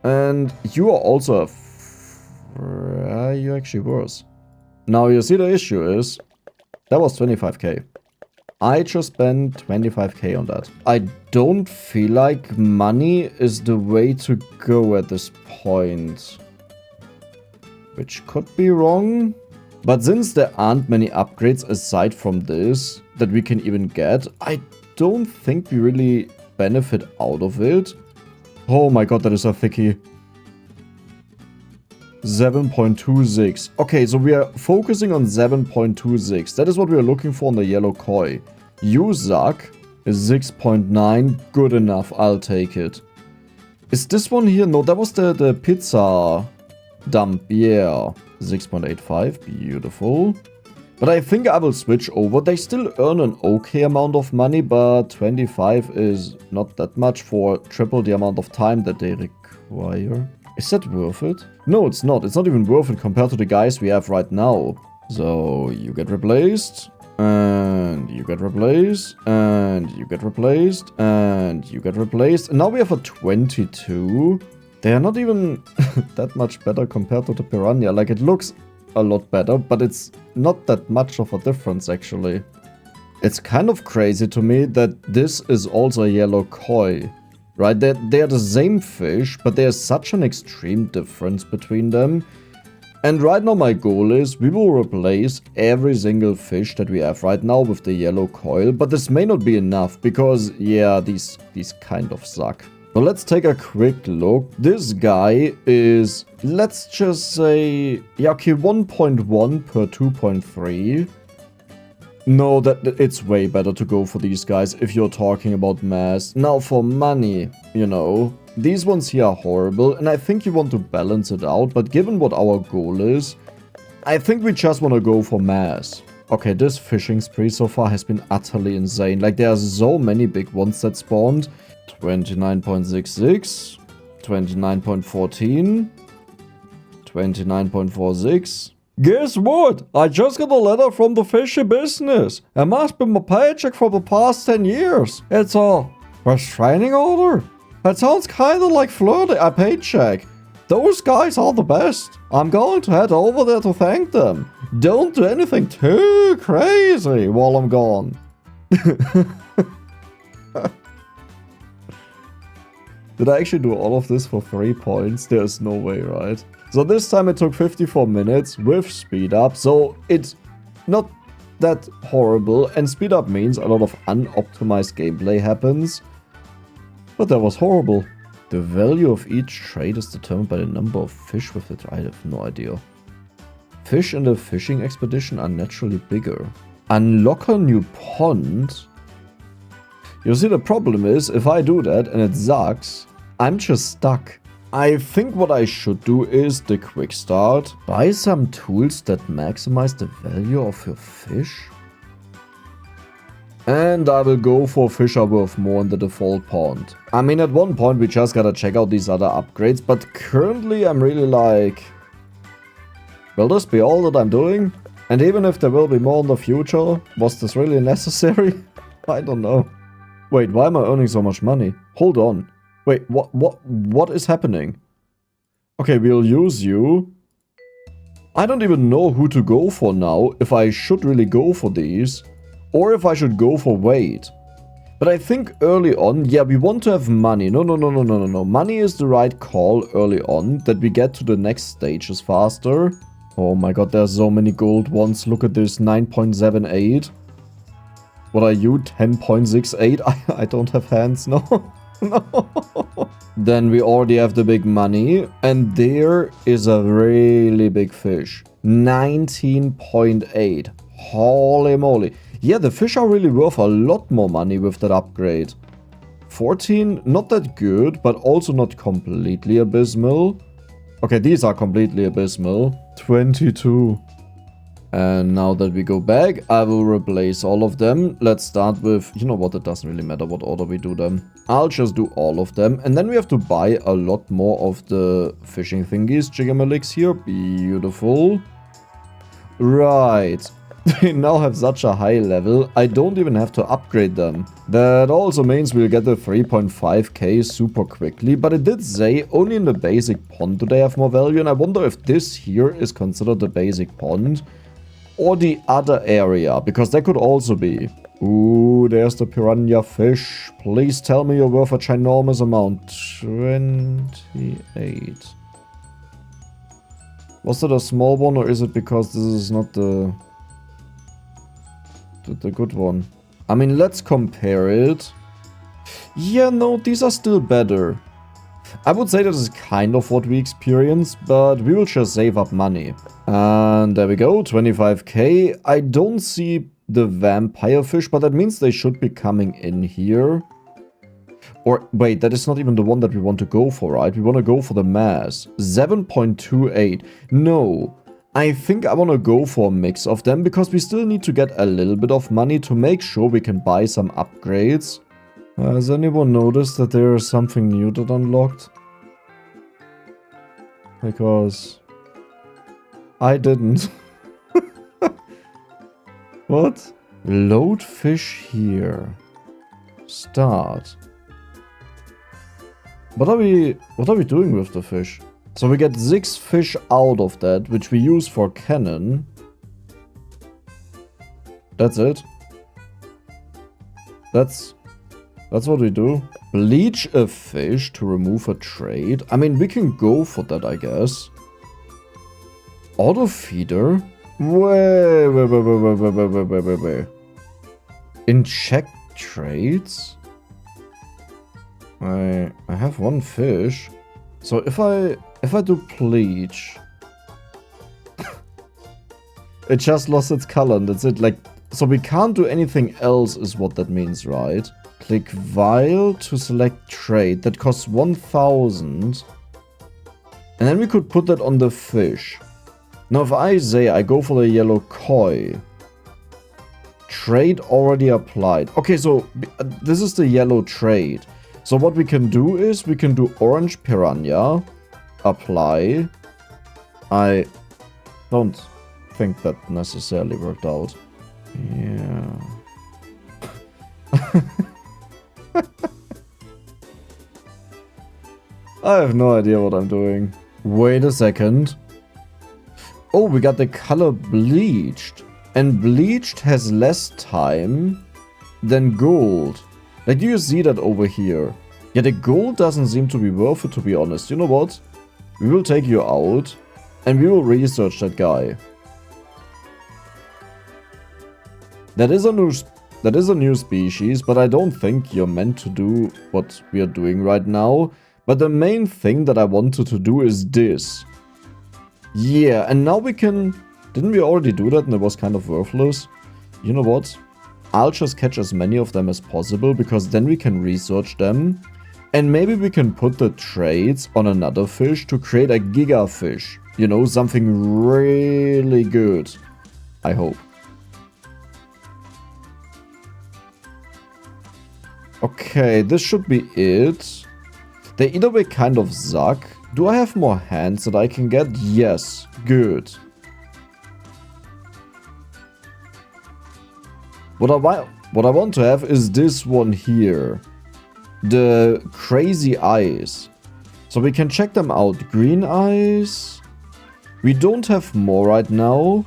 and you are also you're actually worse. Now you see the issue is, that was 25k. I just spent 25k on that. I don't feel like money is the way to go at this point. Which could be wrong. But since there aren't many upgrades aside from this that we can even get, I don't think we really benefit out of it. Oh my god, that is a thickie. 7.26. Okay, so we are focusing on 7.26. That is what we are looking for on the yellow koi. You suck. Is 6.9. Good enough. I'll take it. Is this one here? No, that was the pizza dump. Yeah. 6.85. Beautiful. But I think I will switch over. They still earn an okay amount of money, but 25 is not that much for triple the amount of time that they require. Is that worth it? No, it's not. It's not even worth it compared to the guys we have right now. So, you get replaced, and you get replaced, and you get replaced, and you get replaced. And now we have a 22. They are not even that much better compared to the piranha. Like, it looks a lot better, but it's not that much of a difference, actually. It's kind of crazy to me that this is also a yellow koi. Right, they are the same fish, but there's such an extreme difference between them. And right now my goal is we will replace every single fish that we have right now with the yellow coil. But this may not be enough because, yeah, these kind of suck. So let's take a quick look. This guy is, let's just say, yeah, okay, 1.1 per 2.3. No, it's way better to go for these guys if you're talking about mass. Now for money, you know, these ones here are horrible and I think you want to balance it out, but given what our goal is, I think we just want to go for mass. Okay, this fishing spree so far has been utterly insane. Like, there are so many big ones that spawned. 29.66, 29.14, 29.46. Guess what? I just got a letter from the fishy business. It must be my paycheck for the past 10 years. It's a restraining order. It sounds kinda like flirting a paycheck. Those guys are the best. I'm going to head over there to thank them. Don't do anything too crazy while I'm gone. Did I actually do all of this for 3 points? There's no way, right? So this time it took 54 minutes with speed up, so it's not that horrible, and speed up means a lot of unoptimized gameplay happens. But that was horrible. The value of each trade is determined by the number of fish with it. I have no idea. Fish in the fishing expedition are naturally bigger. Unlock a new pond? You see, the problem is, if I do that and it sucks, I'm just stuck. I think what I should do is the quick start. Buy some tools that maximize the value of your fish. And I will go for fish are worth more in the default pond. I mean, at one point we just gotta check out these other upgrades, but currently I'm really like... Will this be all that I'm doing? And even if there will be more in the future, was this really necessary? I don't know. Wait, why am I earning so much money? Hold on. Wait, what is happening? Okay, we'll use you. I don't even know who to go for now, if I should really go for these. Or if I should go for weight. But I think early on, yeah, we want to have money. No. Money is the right call early on, that we get to the next stages faster. Oh my god, there's so many gold ones. Look at this, 9.78. What are you, 10.68? I don't have hands, no. No. Then we already have the big money. And there is a really big fish. 19.8. Holy moly. Yeah, the fish are really worth a lot more money with that upgrade. 14, not that good, but also not completely abysmal. Okay, these are completely abysmal. 22. And now that we go back, I will replace all of them. Let's start with, you know what, it doesn't really matter what order we do them. I'll just do all of them. And then we have to buy a lot more of the fishing thingies. Jigamalix here, beautiful. Right. They now have such a high level, I don't even have to upgrade them. That also means we'll get the 3.5k super quickly, but it did say only in the basic pond do they have more value, and I wonder if this here is considered the basic pond or the other area, because that could also be. Ooh, there's the piranha fish. Please tell me you're worth a ginormous amount. 28. Was that a small one, or is it because this is not the good one? I mean, let's compare it. Yeah, no, these are still better. I would say that is kind of what we experience, but we will just save up money. And there we go, 25k. I don't see the vampire fish, but that means they should be coming in here. Or, wait, that is not even the one that we want to go for, right? We want to go for the mass. 7.28. No. I think I want to go for a mix of them, because we still need to get a little bit of money to make sure we can buy some upgrades. Has anyone noticed that there is something new that unlocked? Because I didn't. What? Load fish here. Start. What are we doing with the fish? So we get 6 fish out of that, which we use for cannon. That's it. That's what we do. Bleach a fish to remove a trait. I mean, we can go for that, I guess. Auto feeder? Wait. Inject traits? I have 1 fish. So if I do bleach, it just lost its color and that's it. Like, so we can't do anything else is what that means, right? Click vial to select trait. That costs 1000. And then we could put that on the fish. Now if I say I go for the yellow koi, trait already applied. Okay, so this is the yellow trait. So what we can do is we can do orange piranha, apply. I don't think that necessarily worked out. Yeah. I have no idea what I'm doing. Wait a second. Oh, we got the color bleached. And bleached has less time than gold. Like, do you see that over here? Yeah, the gold doesn't seem to be worth it, to be honest. You know what? We will take you out and we will research that guy. That is a new species, but I don't think you're meant to do what we are doing right now. But the main thing that I wanted to do is this. Yeah, and now we can... Didn't we already do that and it was kind of worthless? You know what? I'll just catch as many of them as possible, because then we can research them. And maybe we can put the traits on another fish to create a giga fish. You know, something really good. I hope. Okay, this should be it. They either way kind of suck. Do I have more hands that I can get? Yes. Good. What I want to have is this one here. The crazy eyes. So we can check them out. Green eyes. We don't have more right now.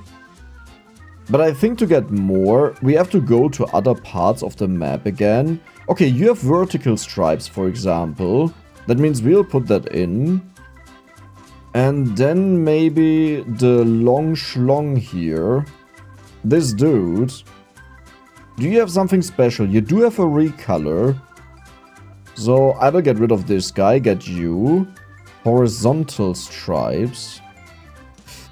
But I think to get more, we have to go to other parts of the map again. Okay, you have vertical stripes, for example. That means we'll put that in. And then maybe the long schlong here. This dude. Do you have something special? You do have a recolor. So either get rid of this guy, get you. Horizontal stripes.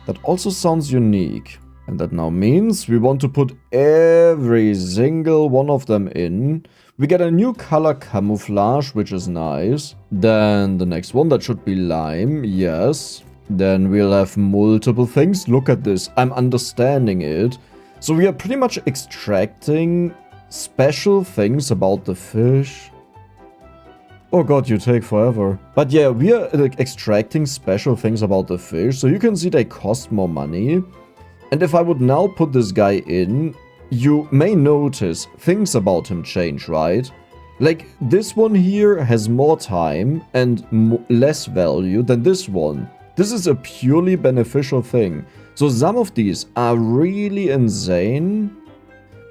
That also sounds unique. And that now means we want to put every single one of them in. We get a new color camouflage, which is nice. Then the next one, that should be lime, yes. Then we'll have multiple things. Look at this, I'm understanding it. So we are pretty much extracting special things about the fish. Oh god, you take forever. But yeah, we are extracting special things about the fish. So you can see they cost more money. And if I would now put this guy in, you may notice things about him change, right? Like, this one here has more time and less value than this one. This is a purely beneficial thing. So some of these are really insane.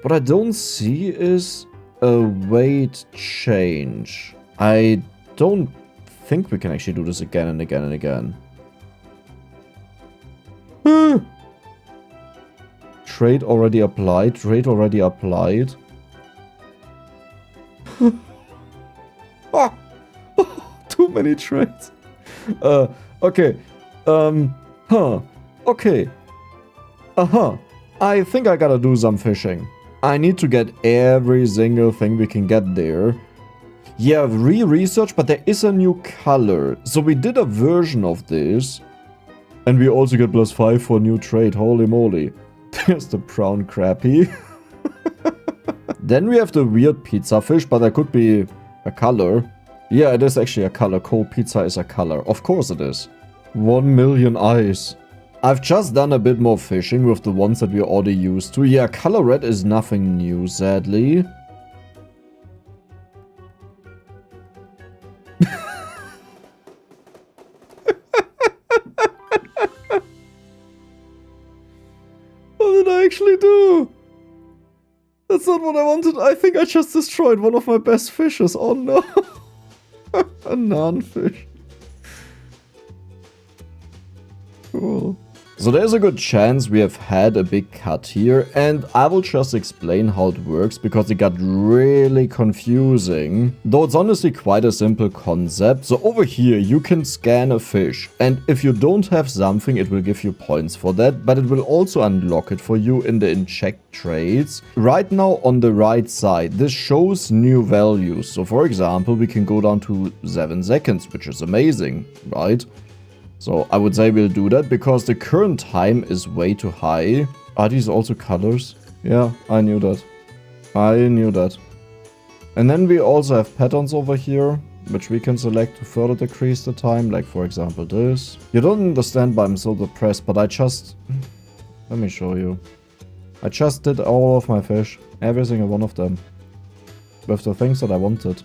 What I don't see is a weight change. I don't think we can actually do this again and again and again. Trade already applied. Trade already applied. Too many trades. Okay. Okay. I think I gotta do some fishing. I need to get every single thing we can get there. Yeah, re-research, but there is a new color. So we did a version of this. And we also get +5 for new trade. Holy moly. There's the brown crappie. Then we have the weird pizza fish, but that could be a color. Yeah, it is actually a color. Cold pizza is a color. Of course it is. 1 million eyes. I've just done a bit more fishing with the ones that we're already used to. Yeah, color red is nothing new, sadly. What did I actually do? That's not what I wanted. I think I just destroyed one of my best fishes. Oh no. A non-fish. Cool. So there's a good chance we have had a big cut here, and I will just explain how it works because it got really confusing. Though it's honestly quite a simple concept. So over here you can scan a fish, and if you don't have something it will give you points for that, but it will also unlock it for you in the inject trades. Right now on the right side this shows new values. So for example we can go down to 7 seconds, which is amazing, right? So I would say we'll do that because the current time is way too high. Are these also colors? Yeah, I knew that. I knew that. And then we also have patterns over here, which we can select to further decrease the time. Like for example this. You don't understand why I'm so depressed, but I just... Let me show you. I just did all of my fish. Every single one of them. With the things that I wanted.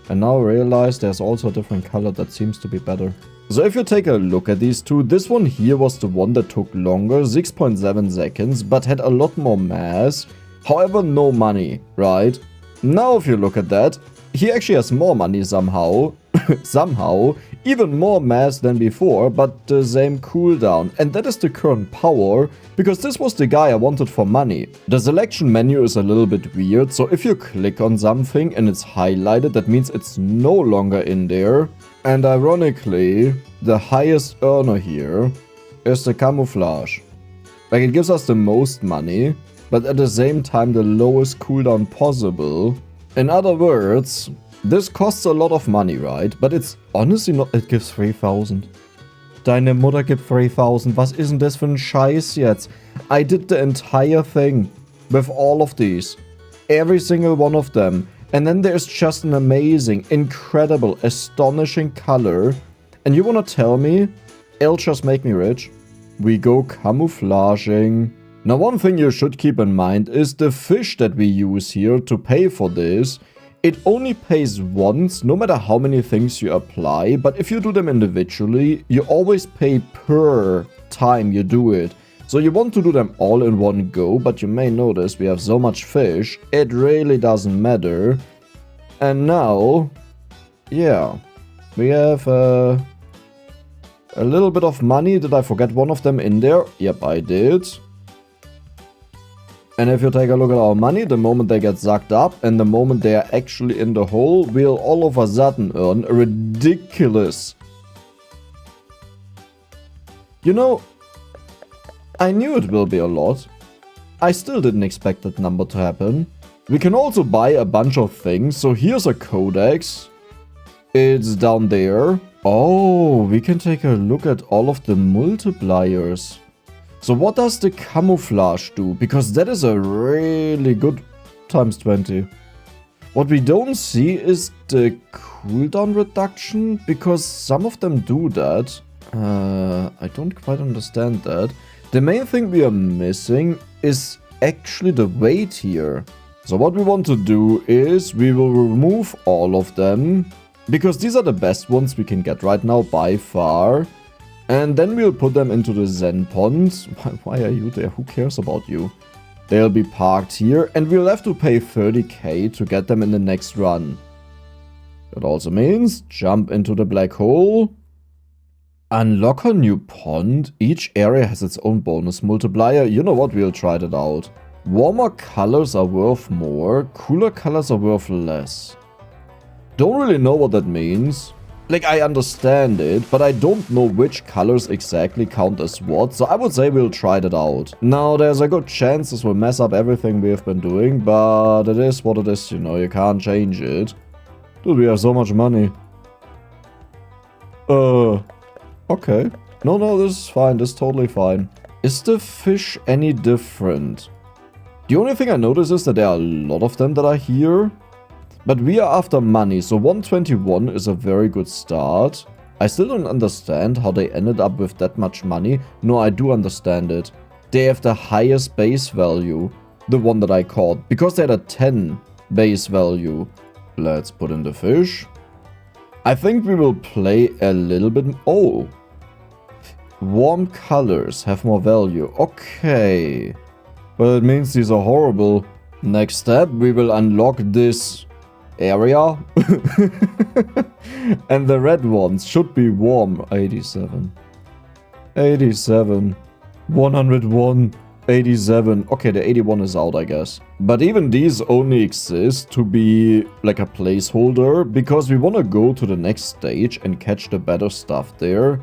And now I realize there's also a different color that seems to be better. So if you take a look at these two, this one here was the one that took longer, 6.7 seconds, but had a lot more mass. However, no money, right? Now if you look at that, he actually has more money somehow, somehow, even more mass than before, but the same cooldown. And that is the current power, because this was the guy I wanted for money. The selection menu is a little bit weird, so if you click on something and it's highlighted, that means it's no longer in there. And ironically, the highest earner here is the camouflage. Like, it gives us the most money, but at the same time the lowest cooldown possible. In other words, this costs a lot of money, right? But it's honestly not... It gives 3000. Deine Mutter gibt 3000. Was ist denn das für ein Scheiß jetzt? I did the entire thing with all of these. Every single one of them. And then there's just an amazing, incredible, astonishing color. And you wanna tell me it'll just make me rich? We go camouflaging. Now, one thing you should keep in mind is the fish that we use here to pay for this. It only pays once, no matter how many things you apply, but if you do them individually, you always pay per time you do it. So you want to do them all in one go, but you may notice we have so much fish, it really doesn't matter. And now, yeah, we have a little bit of money. Did I forget one of them in there? Yep, I did. And if you take a look at our money, the moment they get sucked up and the moment they are actually in the hole, we'll all of a sudden earn a ridiculous... You know, I knew it will be a lot. I still didn't expect that number to happen. We can also buy a bunch of things. So here's a codex. It's down there. Oh, we can take a look at all of the multipliers. So what does the camouflage do? Because that is a really good times 20. What we don't see is the cooldown reduction, because some of them do that. I don't quite understand that. The main thing we are missing is actually the weight here. So what we want to do is we will remove all of them, because these are the best ones we can get right now by far. And then we'll put them into the Zen ponds. Why are you there? Who cares about you? They'll be parked here, and we'll have to pay 30k to get them in the next run. That also means jump into the black hole. Unlock a new pond. Each area has its own bonus multiplier. You know what? We'll try that out. Warmer colors are worth more. Cooler colors are worth less. Don't really know what that means. Like, I understand it, but I don't know which colors exactly count as what, so I would say we'll try that out. Now, there's a good chance this will mess up everything we have been doing, but it is what it is, you know, you can't change it. Dude, we have so much money. Okay. No, this is fine, this is totally fine. Is the fish any different? The only thing I notice is that there are a lot of them that are here. But we are after money, so 121 is a very good start. I still don't understand how they ended up with that much money. No, I do understand it. They have the highest base value, the one that I caught, because they had a 10 base value. Let's put in the fish. I think we will play a little bit... Oh! Warm colors have more value. Okay. Well, it means these are horrible. Next step, we will unlock this... area. And the red ones should be warm. 87. 87. 101. 87. Okay, the 81 is out, I guess. But even these only exist to be like a placeholder, because we want to go to the next stage and catch the better stuff there.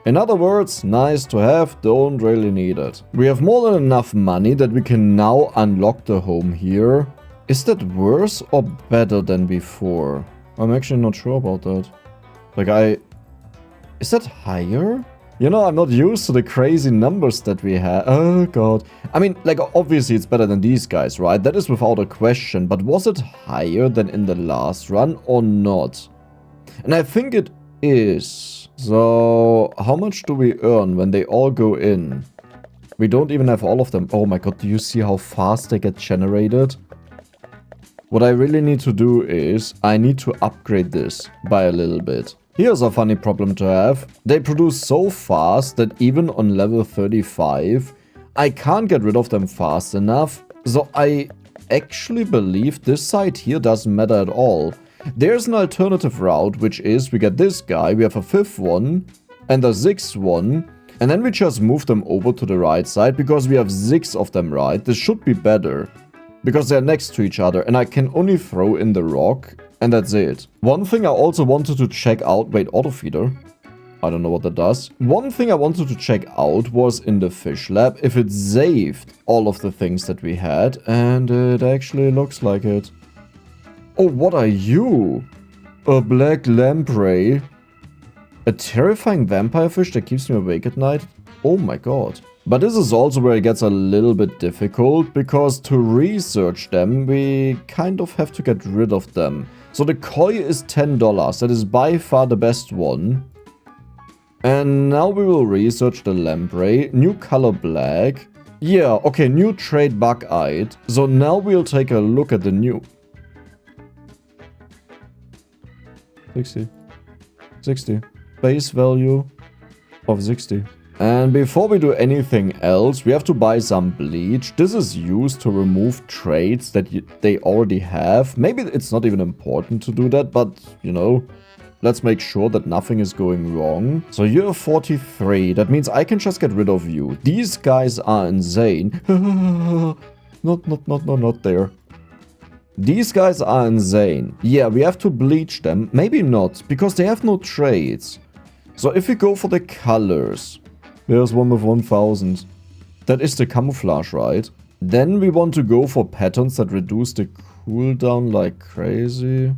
In other words, nice to have, don't really need it. We have more than enough money that we can now unlock the home here. Is that worse or better than before? I'm actually not sure about that. Like, is that higher? You know, I'm not used to the crazy numbers that we have. Oh, God. I mean, like, obviously it's better than these guys, right? That is without a question. But was it higher than in the last run or not? And I think it is. So, how much do we earn when they all go in? We don't even have all of them. Oh my God, do you see how fast they get generated? What I really need to do is, I need to upgrade this by a little bit. Here's a funny problem to have. They produce so fast that even on level 35, I can't get rid of them fast enough. So I actually believe this side here doesn't matter at all. There's an alternative route, which is we get this guy, we have a 5th one, and a 6th one, and then we just move them over to the right side, because we have 6 of them, right? This should be better, because they're next to each other, and I can only throw in the rock, and that's it. One thing I also wanted to check out, wait, autofeeder? I don't know what that does. One thing I wanted to check out was in the fish lab, if it saved all of the things that we had, and it actually looks like it. Oh, what are you? A black lamprey. A terrifying vampire fish that keeps me awake at night? Oh my god. But this is also where it gets a little bit difficult, because to research them, we kind of have to get rid of them. So the koi is $10, that is by far the best one. And now we will research the lamprey. New color black. Yeah, okay, new trade bug-eyed. So now we'll take a look at the new... 60. Base value of 60. And before we do anything else, we have to buy some bleach. This is used to remove traits that they already have. Maybe it's not even important to do that, but, you know, let's make sure that nothing is going wrong. So you're 43. That means I can just get rid of you. These guys are insane. Not there. These guys are insane. Yeah, we have to bleach them. Maybe not, because they have no traits. So if we go for the colors, there's one with 1000. That is the camouflage, right? Then we want to go for patterns that reduce the cooldown like crazy.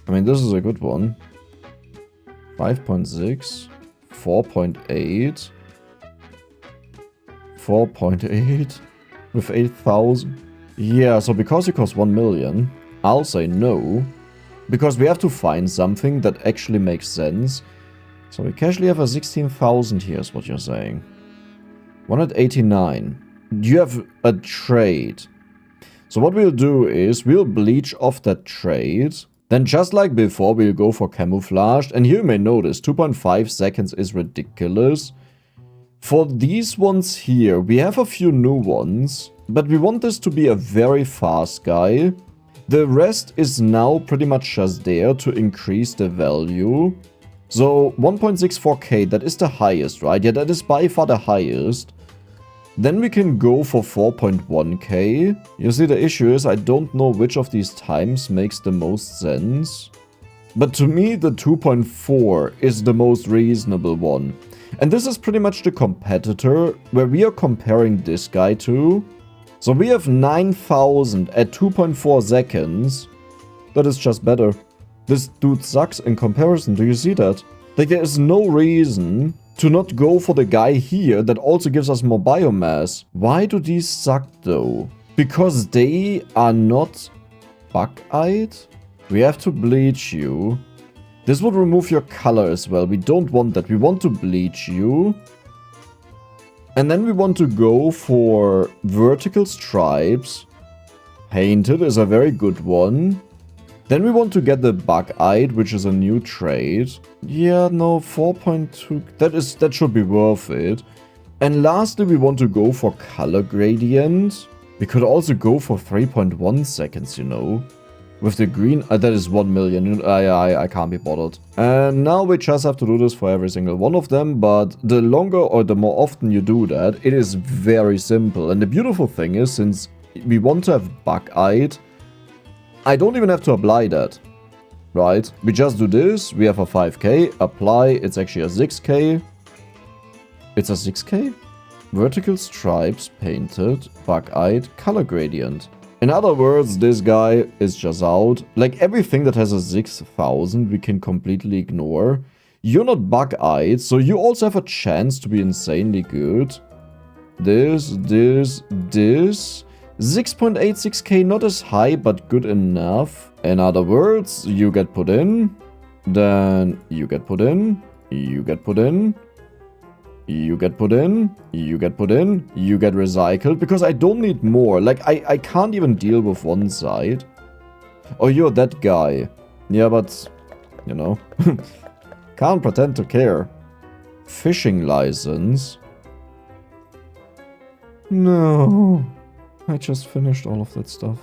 I mean, this is a good one. 5.6, 4.8, 4.8 with 8000. Yeah, so because it costs 1 million, I'll say no. Because we have to find something that actually makes sense. So we casually have a 16,000 here is what you're saying. 189. You have a trade. So what we'll do is we'll bleach off that trade. Then just like before, we'll go for camouflaged. And here you may notice 2.5 seconds is ridiculous. For these ones here, we have a few new ones. But we want this to be a very fast guy. The rest is now pretty much just there to increase the value. So 1.64k, that is the highest, right? Yeah, that is by far the highest. Then we can go for 4.1k. You see, the issue is I don't know which of these times makes the most sense. But to me, the 2.4 is the most reasonable one. And this is pretty much the competitor where we are comparing this guy to. So we have 9000 at 2.4 seconds. That is just better. This dude sucks in comparison, do you see that? Like, there is no reason to not go for the guy here that also gives us more biomass. Why do these suck though? Because they are not bug-eyed? We have to bleach you. This would remove your color as well. We don't want that. We want to bleach you. And then we want to go for vertical stripes. Painted is a very good one. Then we want to get the bug-eyed, which is a new trait. Yeah, no, 4.2. That should be worth it. And lastly, we want to go for color gradient. We could also go for 3.1 seconds, you know. With the green, that is 1 million. I can't be bothered. And now we just have to do this for every single one of them. But the longer or the more often you do that, it is very simple. And the beautiful thing is, since we want to have bug-eyed, I don't even have to apply that, right? We just do this, we have a 5k, apply, it's actually a 6k. It's a 6k? Vertical stripes, painted, bug-eyed, color gradient. In other words, this guy is just out. Like, everything that has a 6000 we can completely ignore. You're not bug-eyed, so you also have a chance to be insanely good. This. 6.86k, not as high, but good enough. In other words, you get put in, then you get put in, you get put in, you get put in, you get put in, you get recycled, because I don't need more. Like, I can't even deal with one side. Oh, you're that guy. Yeah, but, you know, can't pretend to care. Fishing license. No. I just finished all of that stuff.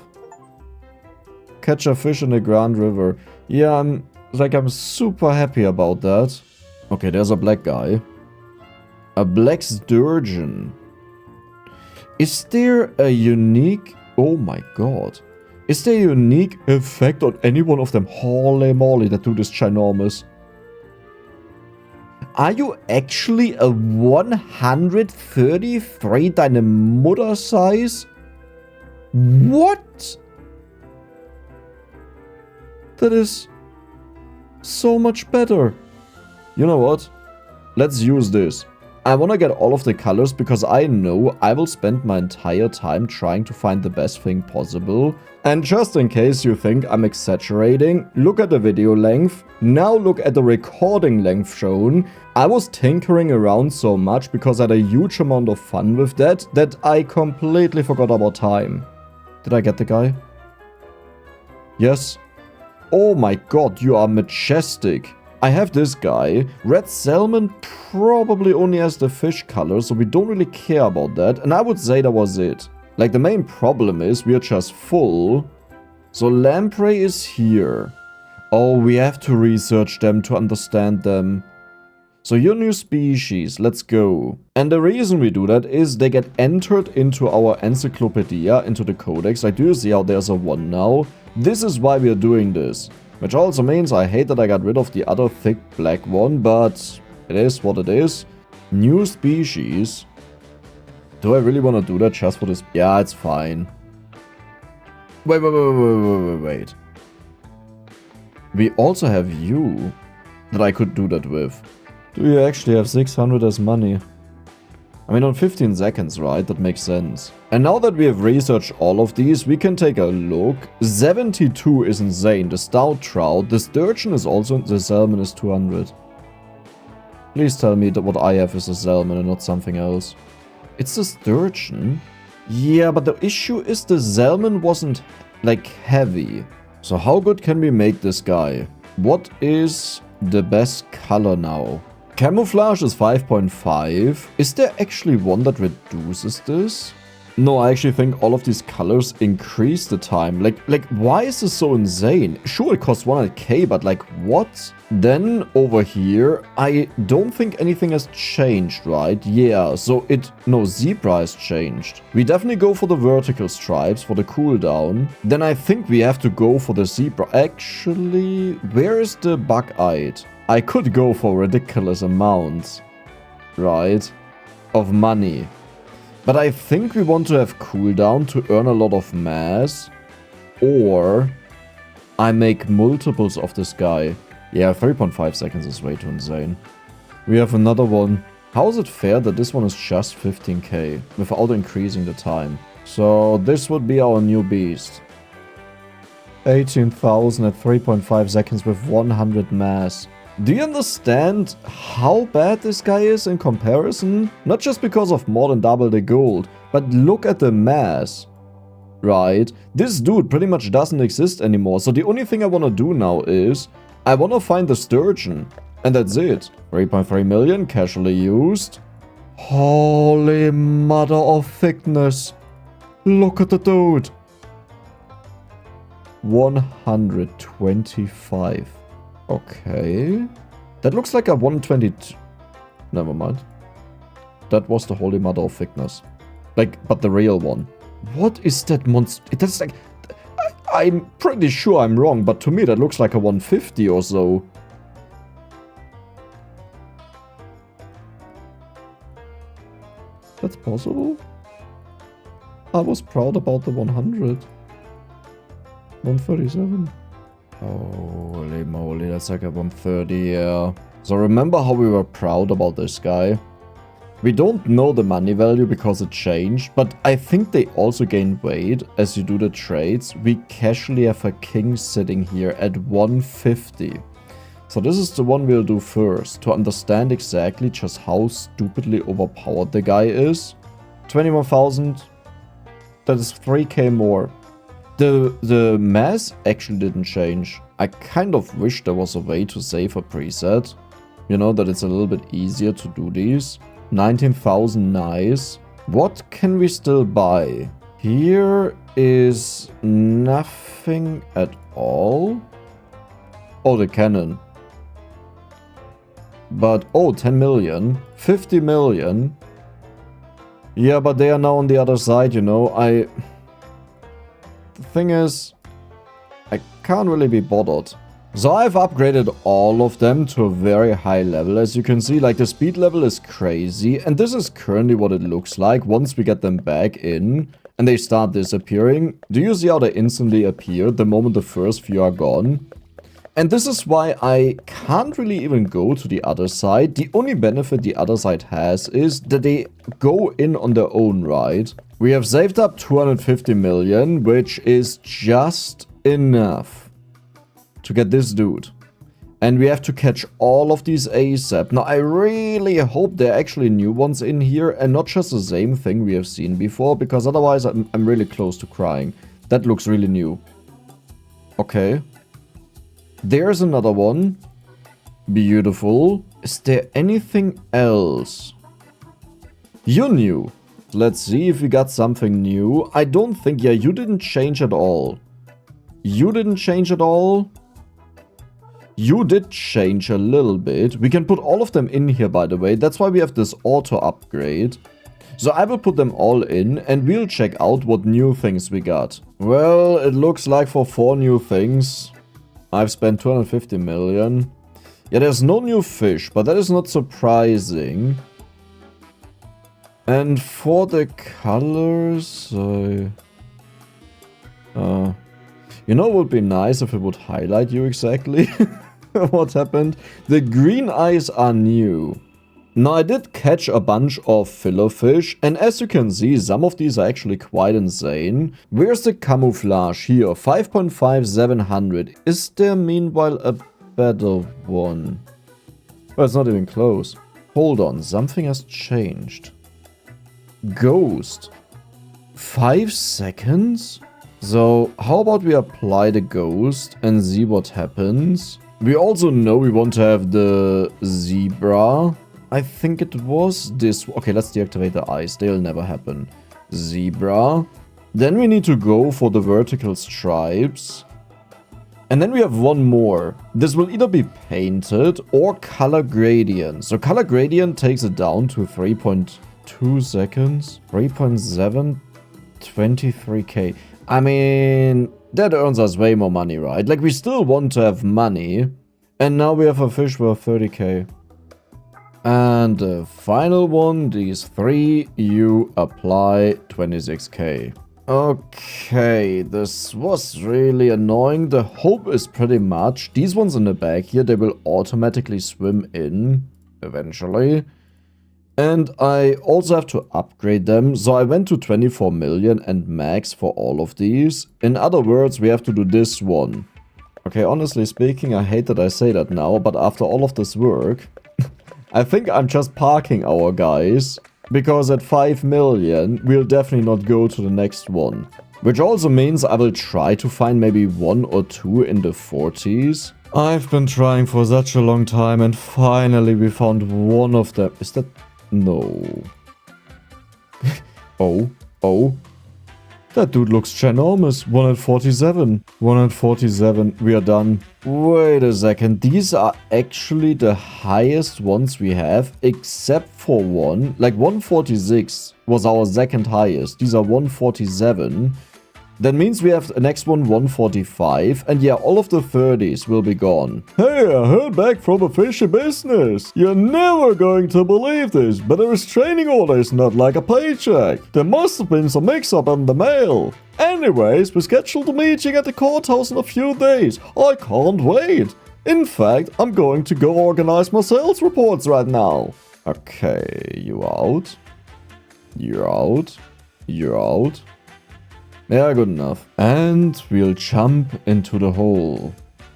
Catch a fish in the Grand River. Yeah, I'm super happy about that. Okay, there's a black guy. A black sturgeon. Is there a unique... Oh my god. Is there a unique effect on any one of them? Holy moly, that dude is ginormous. Are you actually a 133 deine Mutter size? What? That is so much better. You know what? Let's use this. I want to get all of the colors because I know I will spend my entire time trying to find the best thing possible. And just in case you think I'm exaggerating, look at the video length. Now look at the recording length shown. I was tinkering around so much because I had a huge amount of fun with that I completely forgot about time. Did I get the guy? Yes. Oh my god, you are majestic. I have this guy. Red salmon probably only has the fish color, so we don't really care about that. And I would say that was it. Like, the main problem is we are just full. So lamprey is here. Oh, we have to research them to understand them. So your new species, let's go. And the reason we do that is they get entered into our encyclopedia, into the codex. Like, do you see how there's a 1 now? This is why we are doing this. Which also means I hate that I got rid of the other thick black one, but it is what it is. New species. Do I really want to do that just for this? Yeah, it's fine. Wait. We also have you that I could do that with. Do you actually have 600 as money? I mean, on 15 seconds, right? That makes sense. And now that we have researched all of these, we can take a look. 72 is insane. The stout trout. The sturgeon is also... The salmon is 200. Please tell me that what I have is a salmon and not something else. It's a sturgeon? Yeah, but the issue is the salmon wasn't, like, heavy. So how good can we make this guy? What is the best color now? Camouflage is 5.5. Is there actually one that reduces this? No, I actually think all of these colors increase the time. Like, why is this so insane? Sure, it costs 100k, but like, what? Then, over here, I don't think anything has changed, right? Yeah, so no, zebra has changed. We definitely go for the vertical stripes for the cooldown. Then I think we have to go for the zebra. Actually, where is the bug-eyed? I could go for ridiculous amounts, right, of money. But I think we want to have cooldown to earn a lot of mass. Or I make multiples of this guy. Yeah, 3.5 seconds is way too insane. We have another one. How is it fair that this one is just 15k without increasing the time? So this would be our new beast. 18,000 at 3.5 seconds with 100 mass. Do you understand how bad this guy is in comparison? Not just because of more than double the gold, but look at the mass. Right? This dude pretty much doesn't exist anymore, so the only thing I want to do now is I want to find the sturgeon. And that's it. 3.3 million casually used. Holy mother of thickness. Look at the dude. 125. Okay. That looks like a 122. Never mind. That was the holy mother of thickness. Like, but the real one. What is that monster? That's like... I'm pretty sure I'm wrong, but to me that looks like a 150 or so. That's possible? I was proud about the 100. 137. Holy moly, that's like a 130, yeah. So remember how we were proud about this guy? We don't know the money value because it changed, but I think they also gain weight as you do the trades. We casually have a king sitting here at 150. So this is the one we'll do first, to understand exactly just how stupidly overpowered the guy is. 21,000, that is 3k more. The mass actually didn't change. I kind of wish there was a way to save a preset. You know, that it's a little bit easier to do these. 19,000, nice. What can we still buy? Here is nothing at all. Oh, the cannon. But, oh, 10 million. 50 million. Yeah, but they are now on the other side, you know. The thing is, I can't really be bothered. So I've upgraded all of them to a very high level. As you can see, like the speed level is crazy. And this is currently what it looks like once we get them back in. And they start disappearing. Do you see how they instantly appear the moment the first few are gone? And this is why I can't really even go to the other side. The only benefit the other side has is that they go in on their own right. We have saved up 250 million, which is just enough to get this dude. And we have to catch all of these ASAP. Now, I really hope there are actually new ones in here and not just the same thing we have seen before, because otherwise I'm really close to crying. That looks really new. Okay. There's another one. Beautiful. Is there anything else? You're new. Let's see if we got something new. I don't think... Yeah, you didn't change at all. You didn't change at all. You did change a little bit. We can put all of them in here, by the way. That's why we have this auto upgrade. So I will put them all in and we'll check out what new things we got. Well, it looks like for 4 new things, I've spent 250 million. Yeah, there's no new fish, but that is not surprising. And for the colors, you know, it would be nice if it would highlight you exactly what happened. The green eyes are new. Now, I did catch a bunch of filler fish, and as you can see, some of these are actually quite insane. Where's the camouflage? Here, 5.5, 700. Is there meanwhile a better one? Well, it's not even close. Hold on, something has changed. Ghost. 5 seconds? So, how about we apply the ghost and see what happens? We also know we want to have the zebra. I think it was this. Okay, let's deactivate the eyes. They'll never happen. Zebra. Then we need to go for the vertical stripes. And then we have one more. This will either be painted or color gradient. So color gradient takes it down to 3.2 seconds. 3.7. 23k. I mean, that earns us way more money, right? Like, we still want to have money. And now we have a fish worth 30k. And the final one, these 3, you apply 26k. Okay, this was really annoying. The hope is pretty much, these ones in the back here, they will automatically swim in eventually. And I also have to upgrade them, so I went to 24 million and max for all of these. In other words, we have to do this one. Okay, honestly speaking, I hate that I say that now, but after all of this work, I think I'm just parking our guys, because at 5 million, we'll definitely not go to the next one. Which also means I will try to find maybe 1 or 2 in the 40s. I've been trying for such a long time and finally we found one of them. Is that... No. Oh. That dude looks ginormous. 147. 147. We are done. Wait a second. These are actually the highest ones we have, except for one. Like 146 was our second highest. These are 147. That means we have the next one 145. And yeah, all of the 30s will be gone. Hey, I heard back from a fishy business. You're never going to believe this, but a restraining order is not like a paycheck. There must have been some mix-up in the mail. Anyways, we scheduled a meeting at the courthouse in a few days. I can't wait. In fact, I'm going to go organize my sales reports right now. Okay, you out. You're out. You're out. Yeah, good enough. And we'll jump into the hole.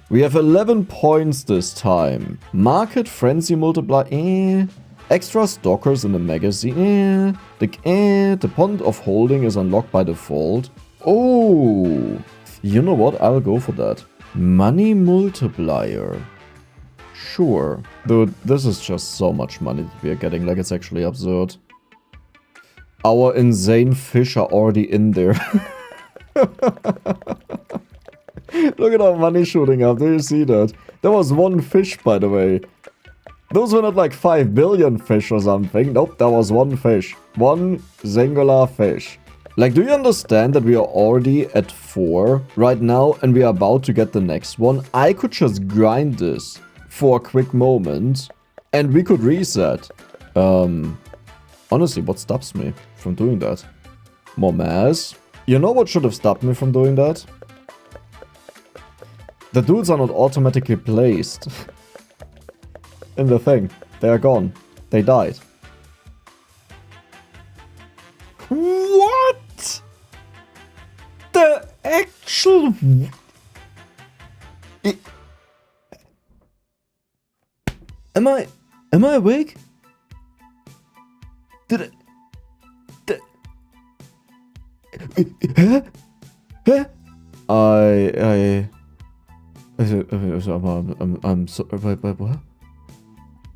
We have 11 points this time. Market frenzy multiplier. Extra stalkers in the magazine. The pond of holding is unlocked by default. Oh, you know what? I'll go for that. Money multiplier. Sure. Dude, this is just so much money that we are getting. Like, it's actually absurd. Our insane fish are already in there. Look at our money shooting up. Do you see that? There was one fish, by the way. Those were not like 5 billion fish or something. Nope, that was one fish. One singular fish. Like, do you understand that we are already at 4 right now and we are about to get the next one? I could just grind this for a quick moment and we could reset. Honestly, what stops me from doing that? More mass? You know what should have stopped me from doing that? The dudes are not automatically placed in the thing. They are gone. They died. What? The actual... Am I awake? Did I... Huh? Huh?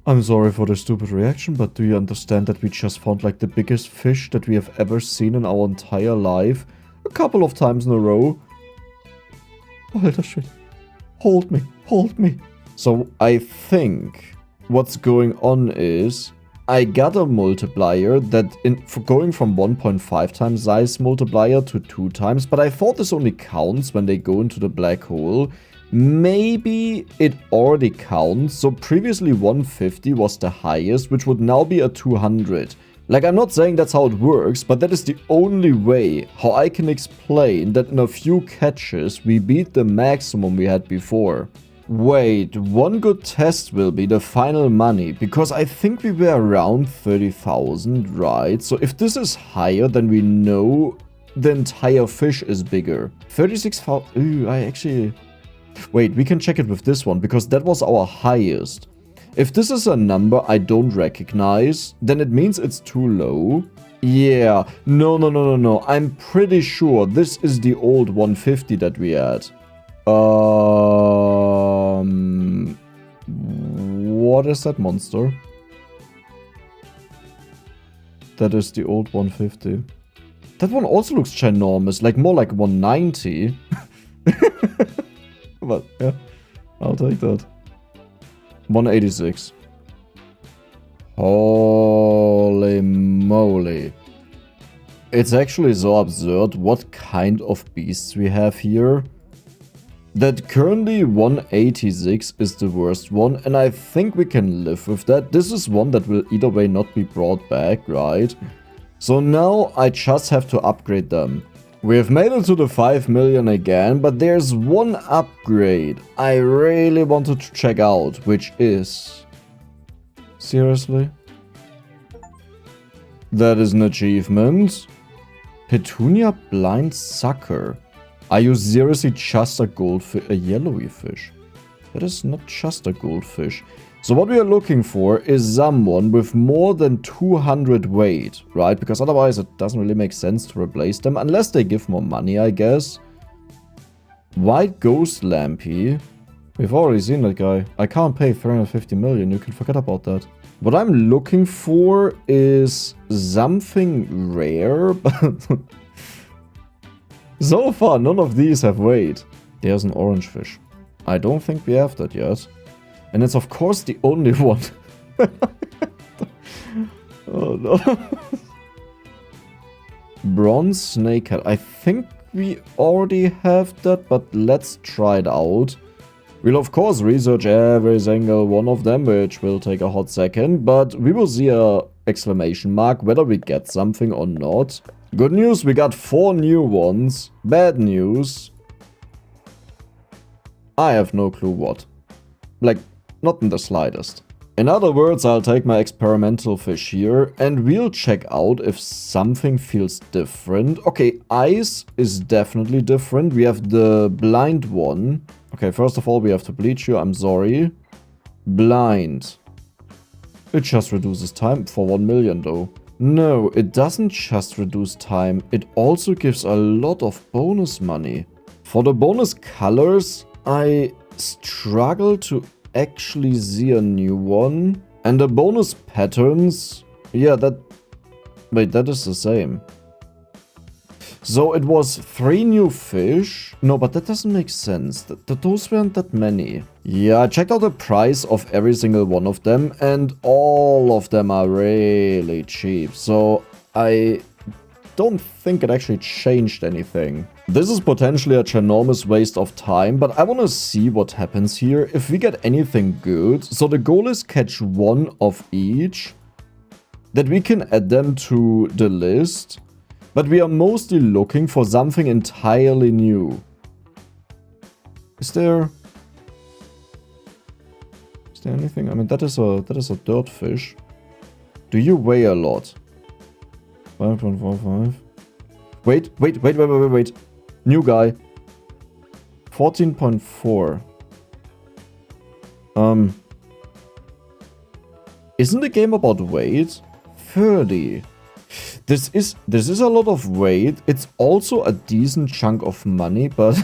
I'm sorry for the stupid reaction, but do you understand that we just found like the biggest fish that we have ever seen in our entire life? A couple of times in a row. Alter shit. Hold me. Hold me. So I think what's going on is I got a multiplier that for going from 1.5 times size multiplier to 2 times, but I thought this only counts when they go into the black hole. Maybe it already counts, so previously 150 was the highest, which would now be a 200. Like, I'm not saying that's how it works, but that is the only way how I can explain that in a few catches we beat the maximum we had before. Wait, one good test will be the final money, because I think we were around 30,000, right? So if this is higher, then we know the entire fish is bigger. 36,000, ooh, I actually... Wait, we can check it with this one, because that was our highest. If this is a number I don't recognize, then it means it's too low. Yeah, no. I'm pretty sure this is the old 150 that we had. What is that monster? That is the old 150. That one also looks ginormous, like more like 190. But yeah, I'll take that. 186. Holy moly. It's actually so absurd what kind of beasts we have here. That currently 186 is the worst one, and I think we can live with that. This is one that will either way not be brought back, right? So now I just have to upgrade them. We have made it to the 5 million again, but there's one upgrade I really wanted to check out, which is... Seriously? That is an achievement. Petunia Blind Sucker. Are you seriously just a goldfish? A yellowy fish? That is not just a goldfish. So what we are looking for is someone with more than 200 weight, right? Because otherwise it doesn't really make sense to replace them, unless they give more money, I guess. White Ghost Lampy. We've already seen that guy. I can't pay 350 million, you can forget about that. What I'm looking for is something rare, but so far none of these have weight. There's an orange fish. I don't think we have that yet. And it's of course the only one. Oh no. Bronze snakehead. I think we already have that, but let's try it out. We'll of course research every single one of them, which will take a hot second, but we will see a exclamation mark whether we get something or not. Good news, we got 4 new ones. Bad news, I have no clue what. Like, not in the slightest. In other words, I'll take my experimental fish here and we'll check out if something feels different. Okay, ice is definitely different. We have the blind one. Okay, first of all, we have to bleach you. I'm sorry. Blind. It just reduces time for 1 million though. No, it doesn't just reduce time. It also gives a lot of bonus money. For the bonus colors, I struggle to actually see a new one. And the bonus patterns, yeah, that Wait, that is the same. So it was 3 new fish. No, but that doesn't make sense. Those weren't that many. Yeah, I checked out the price of every single one of them, and all of them are really cheap. So I don't think it actually changed anything. This is potentially a ginormous waste of time, but I want to see what happens here if we get anything good. So the goal is catch 1 of each, that we can add them to the list. But we are mostly looking for something entirely new. Is there anything? I mean, that is a dirt fish. Do you weigh a lot? 5.45. Wait. New guy. 14.4. Isn't the game about weight? 30. This is a lot of weight. It's also a decent chunk of money, but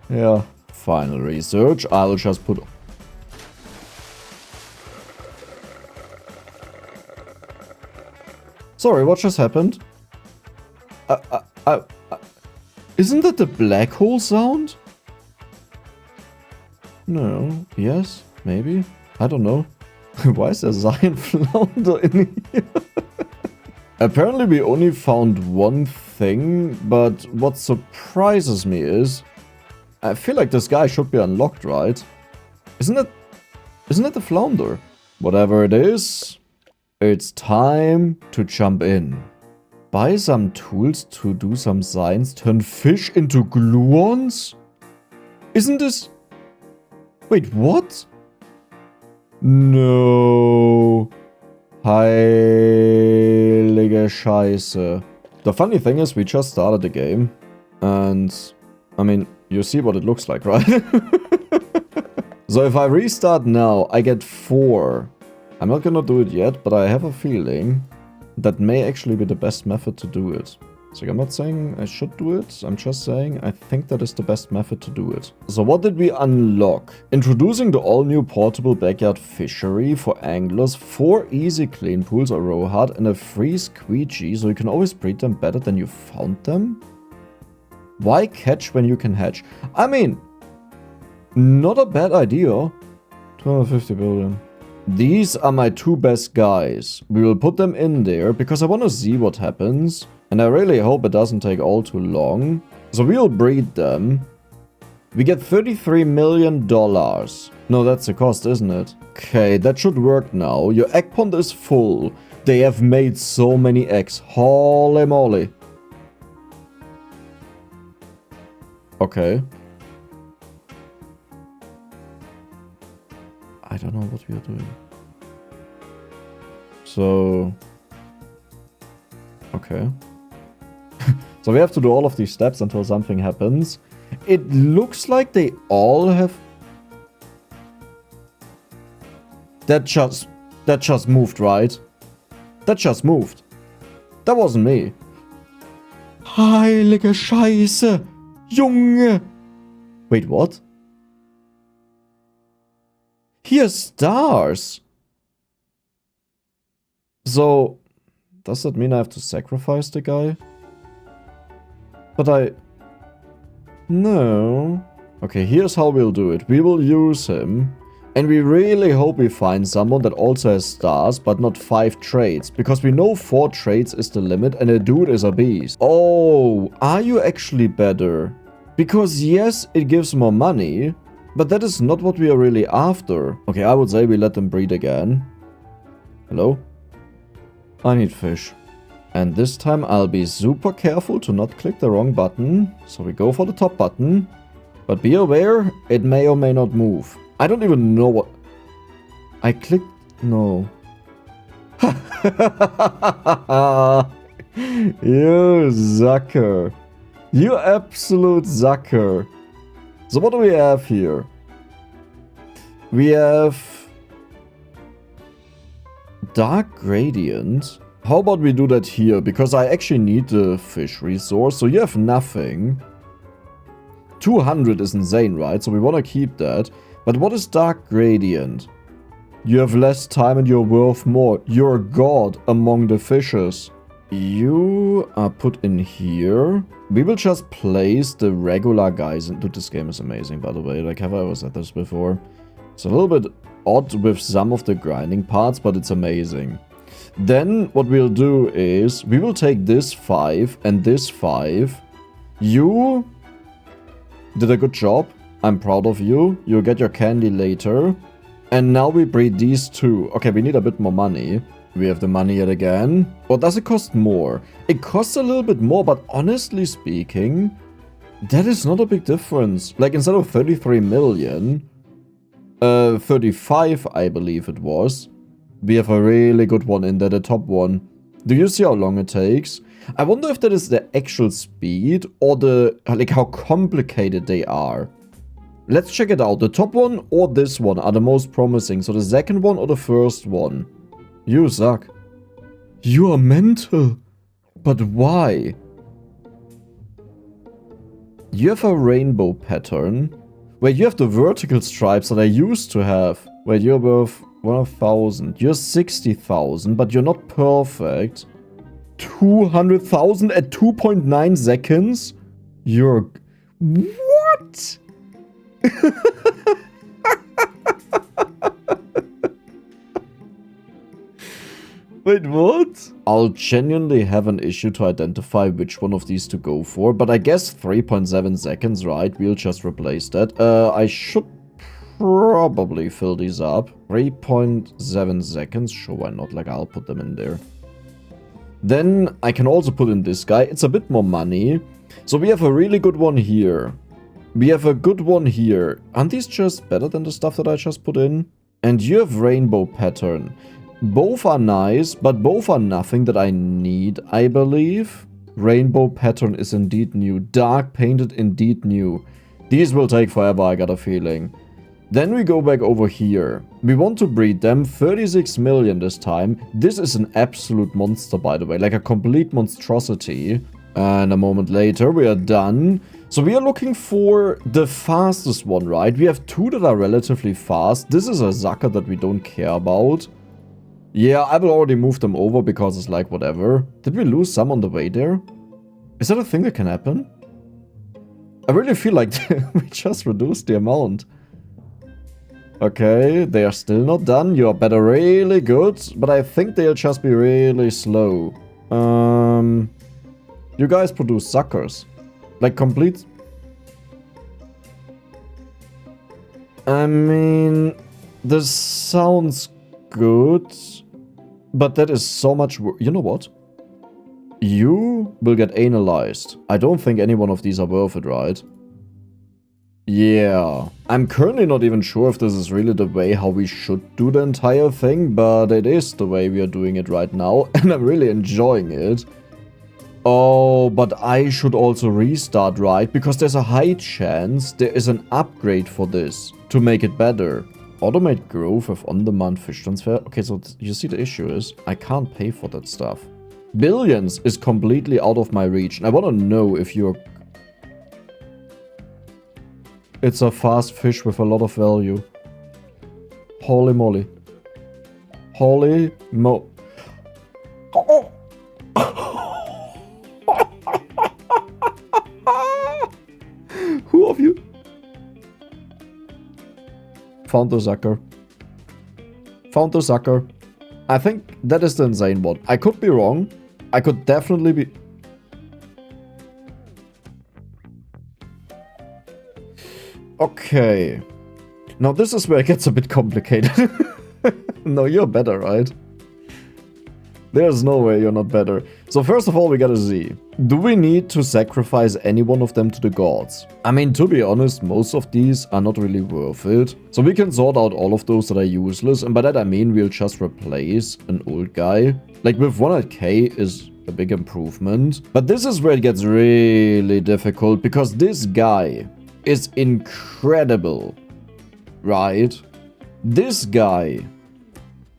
yeah. Final research. I'll just put. Sorry, what just happened? Isn't that the black hole sound? No. Yes. Maybe. I don't know. Why is there giant flounder in here? Apparently we only found one thing, but what surprises me is I feel like this guy should be unlocked, right? Isn't it the flounder? Whatever it is, it's time to jump in. Buy some tools to do some science, turn fish into gluons? Isn't this... Wait, what? No... Heilige Scheiße. The funny thing is, we just started the game. And, I mean, you see what it looks like, right? So if I restart now, I get 4. I'm not gonna do it yet, but I have a feeling that may actually be the best method to do it. So I'm not saying I should do it, I'm just saying I think that is the best method to do it. So what did we unlock? Introducing the all-new portable backyard fishery for anglers, 4 easy clean pools or row hut, and a free squeegee so you can always breed them better than you found them? Why catch when you can hatch? I mean, not a bad idea. 250 billion. These are my 2 best guys. We will put them in there because I want to see what happens. And I really hope it doesn't take all too long. So we'll breed them. We get $33 million. No, that's the cost, isn't it? Okay, that should work now. Your egg pond is full. They have made so many eggs. Holy moly. Okay. I don't know what we are doing. So... Okay. So we have to do all of these steps until something happens. It looks like they all have... That just moved, right? That just moved. That wasn't me. Heilige Scheiße! Junge! Wait, what? He has stars! So... Does that mean I have to sacrifice the guy? But No. Okay, here's how we'll do it. We will use him. And we really hope we find someone that also has stars, but not 5 traits. Because we know 4 traits is the limit, and a dude is a beast. Oh, are you actually better? Because yes, it gives more money. But that is not what we are really after. Okay, I would say we let them breed again. Hello? I need fish. And this time I'll be super careful to not click the wrong button. So we go for the top button. But be aware, it may or may not move. I don't even know what... I clicked... No. You sucker. You absolute sucker. So what do we have here? We have... Dark Gradient. How about we do that here? Because I actually need the fish resource. So you have nothing. 200 is insane, right? So we want to keep that. But what is Dark Gradient? You have less time and you're worth more. You're a god among the fishes. You are put in here. We will just place the regular guys into this game is amazing, by the way. Like, have I ever said this before? It's a little bit odd with some of the grinding parts, but it's amazing. Then what we'll do is we will take this 5 and this 5. You did a good job. I'm proud of you. You'll get your candy later. And now we breed these 2. Okay, we need a bit more money. We have the money yet again. Or does it cost more? It costs a little bit more, but honestly speaking, that is not a big difference. Like, instead of 33 million, 35, I believe it was. We have a really good one in there, the top one. Do you see how long it takes? I wonder if that is the actual speed or the, like, how complicated they are. Let's check it out. The top one or this one are the most promising. So the second one or the first one? You suck. You are mental. But why? You have a rainbow pattern. Wait, you have the vertical stripes that I used to have. Wait, you're worth 1,000. You're 60,000, but you're not perfect. 200,000 at 2.9 seconds? You're... What? Wait, what? I'll genuinely have an issue to identify which one of these to go for, but I guess 3.7 seconds, right? We'll just replace that. I should probably fill these up. 3.7 seconds, sure, why not? Like, I'll put them in there. Then I can also put in this guy. It's a bit more money. So we have a really good one here. We have a good one here. Aren't these just better than the stuff that I just put in? And you have rainbow pattern. Both are nice, but both are nothing that I need, I believe. Rainbow pattern is indeed new. Dark painted indeed new. These will take forever, I got a feeling. Then we go back over here. We want to breed them. 36 million this time. This is an absolute monster, by the way. Like a complete monstrosity. And a moment later, we are done. So we are looking for the fastest one, right? We have 2 that are relatively fast. This is a sucker that we don't care about. Yeah, I will already move them over because it's like whatever. Did we lose some on the way there? Is that a thing that can happen? I really feel like we just reduced the amount. Okay, they are still not done. You are better, really good. But I think they'll just be really slow. You guys produce suckers. Like complete... I mean... This sounds good. But that is so much work. You know what? You will get analyzed. I don't think any one of these are worth it, right? Yeah. I'm currently not even sure if this is really the way how we should do the entire thing, but it is the way we are doing it right now, and I'm really enjoying it. Oh, but I should also restart, right? Because there's a high chance there is an upgrade for this to make it better. Automate growth with on-demand fish transfer. Okay, so you see the issue is I can't pay for that stuff. Billions is completely out of my reach. And I want to know if you're... It's a fast fish with a lot of value. Holy moly. Holy mo... Oh. Who of you? Found the sucker. Found the sucker. I think that is the insane one. I could be wrong. I could definitely be... Okay. Now this is where it gets a bit complicated. No, you're better, right? There's no way you're not better. So first of all, we gotta see. Do we need to sacrifice any one of them to the gods? I mean, to be honest, most of these are not really worth it. So we can sort out all of those that are useless. And by that I mean we'll just replace an old guy. Like with 100k is a big improvement. But this is where it gets really difficult. Because this guy is incredible. Right? This guy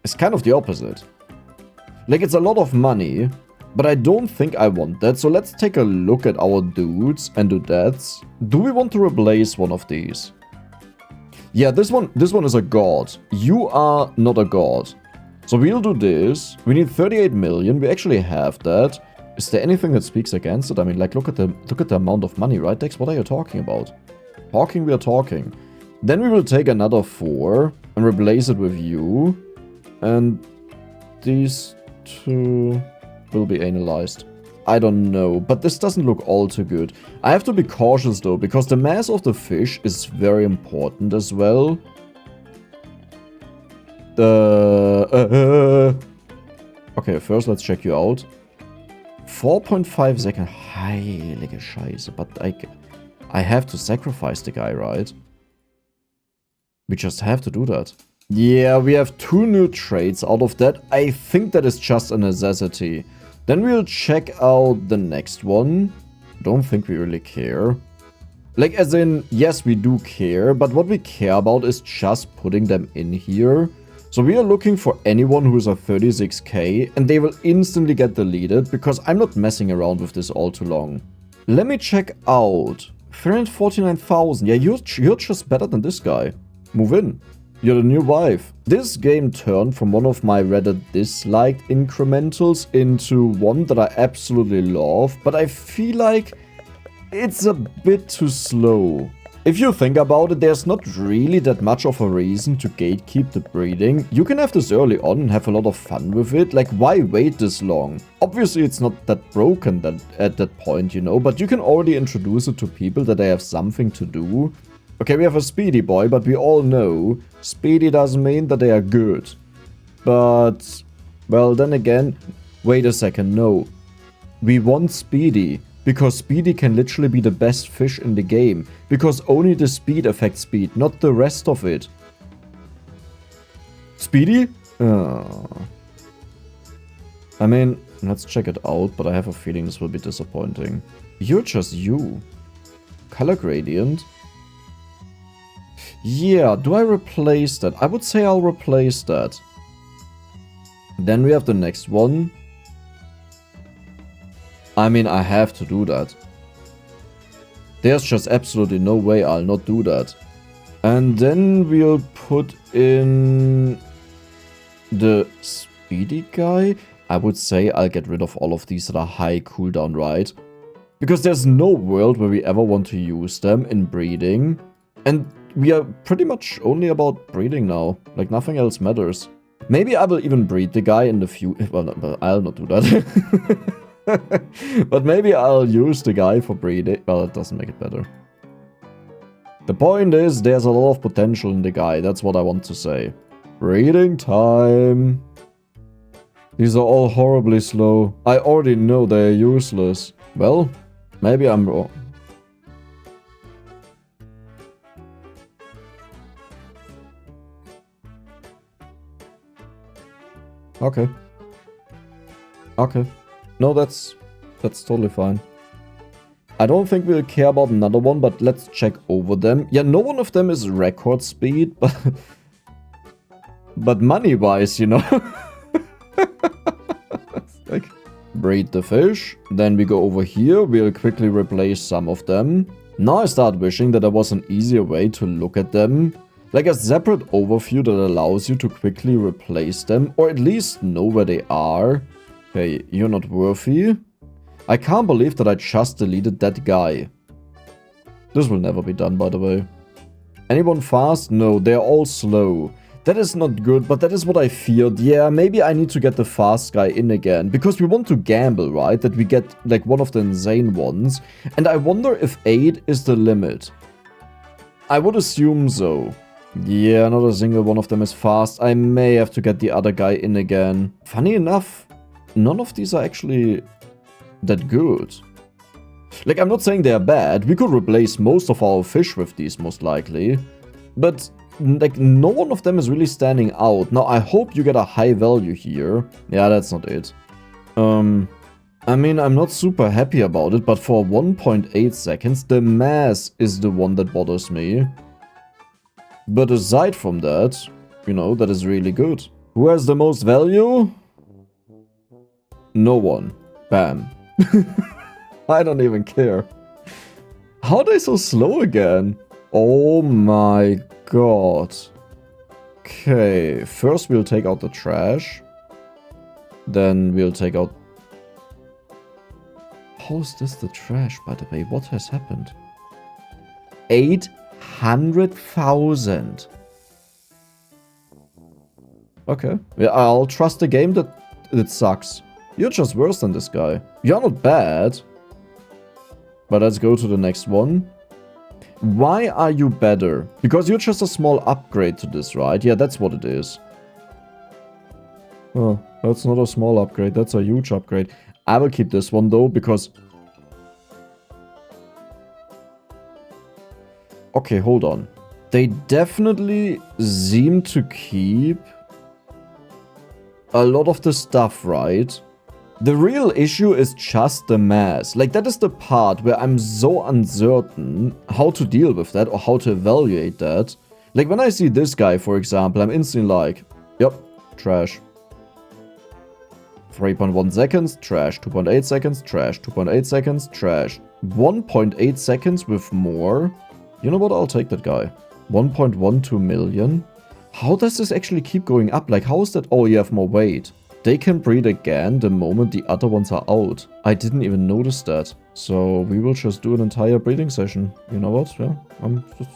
is kind of the opposite. Like, it's a lot of money, but I don't think I want that. So let's take a look at our dudes and do that. Do we want to replace one of these? Yeah, this one is a god. You are not a god. So we'll do this. We need 38 million. We actually have that. Is there anything that speaks against it? I mean, like, look at the amount of money, right, Dex? What are you talking about? Talking, we are talking. Then we will take another 4 and replace it with you. And these 2 will be analyzed. I don't know, but this doesn't look all too good. I have to be cautious though, because the mass of the fish is very important as well. Okay, first let's check you out. 4.5 seconds. Heilige Scheiße, but I have to sacrifice the guy, right? We just have to do that. Yeah, we have 2 new traits out of that. I think that is just a necessity. Then we'll check out the next one. Don't think we really care. Like, as in, yes, we do care, but what we care about is just putting them in here. So we are looking for anyone who is a 36k, and they will instantly get deleted, because I'm not messing around with this all too long. Let me check out. 349,000. Yeah, you're just better than this guy. Move in. You're the new wife. This game turned from one of my rather disliked incrementals into one that I absolutely love, but I feel like it's a bit too slow. If you think about it, there's not really that much of a reason to gatekeep the breeding. You can have this early on and have a lot of fun with it. Like, why wait this long? Obviously, it's not that broken at that point, you know, but you can already introduce it to people that they have something to do. Okay, we have a speedy boy, but we all know speedy doesn't mean that they are good. But, well, then again, wait a second, no. We want speedy, because speedy can literally be the best fish in the game, because only the speed affects speed, not the rest of it. Speedy? Oh. I mean, let's check it out, but I have a feeling this will be disappointing. You're just you. Color gradient? Yeah, do I replace that? I would say I'll replace that. Then we have the next one. I mean, I have to do that. There's just absolutely no way I'll not do that. And then we'll put in the speedy guy. I would say I'll get rid of all of these that are high cooldown, right? Because there's no world where we ever want to use them in breeding. And we are pretty much only about breeding now. Like, nothing else matters. Maybe I will even breed the guy in the future. Well, no, I'll not do that. But maybe I'll use the guy for breeding. Well, it doesn't make it better. The point is, there's a lot of potential in the guy. That's what I want to say. Breeding time. These are all horribly slow. I already know they're useless. Well, maybe I'm wrong. Okay. Okay. No, that's totally fine. I don't think we'll care about another one, but let's check over them. Yeah, no one of them is record speed, but money-wise, you know. Like, breed the fish. Then we go over here. We'll quickly replace some of them. Now I start wishing that there was an easier way to look at them. Like a separate overview that allows you to quickly replace them, or at least know where they are. Okay, you're not worthy. I can't believe that I just deleted that guy. This will never be done, by the way. Anyone fast? No, they're all slow. That is not good, but that is what I feared. Yeah, maybe I need to get the fast guy in again, because we want to gamble, right? That we get, like, one of the insane ones. And I wonder if 8 is the limit. I would assume so. Yeah, not a single one of them is fast. I may have to get the other guy in again. Funny enough, none of these are actually that good. Like, I'm not saying they're bad. We could replace most of our fish with these, most likely. But, like, no one of them is really standing out. Now, I hope you get a high value here. Yeah, that's not it. I mean, I'm not super happy about it, but for 1.8 seconds, the mass is the one that bothers me. But aside from that, you know, that is really good. Who has the most value? No one. Bam. I don't even care. How are they so slow again? Oh my god. Okay, first we'll take out the trash. Then we'll take out... How is this the trash, by the way? What has happened? 800,000. Okay. Yeah, I'll trust the game that it sucks. You're just worse than this guy. You're not bad. But let's go to the next one. Why are you better? Because you're just a small upgrade to this, right? Yeah, that's what it is. Oh, that's not a small upgrade. That's a huge upgrade. I will keep this one, though, because... Okay, hold on. They definitely seem to keep a lot of the stuff, right? The real issue is just the mass. Like, that is the part where I'm so uncertain how to deal with that or how to evaluate that. Like, when I see this guy, for example, I'm instantly like, yep, trash. 3.1 seconds, trash. 2.8 seconds, trash. 2.8 seconds, trash. 1.8 seconds with more. You know what? I'll take that guy. 1.12 million. How does this actually keep going up? Like, how is that? Oh, you have more weight. They can breed again the moment the other ones are out. I didn't even notice that. So we will just do an entire breeding session. You know what? Yeah, just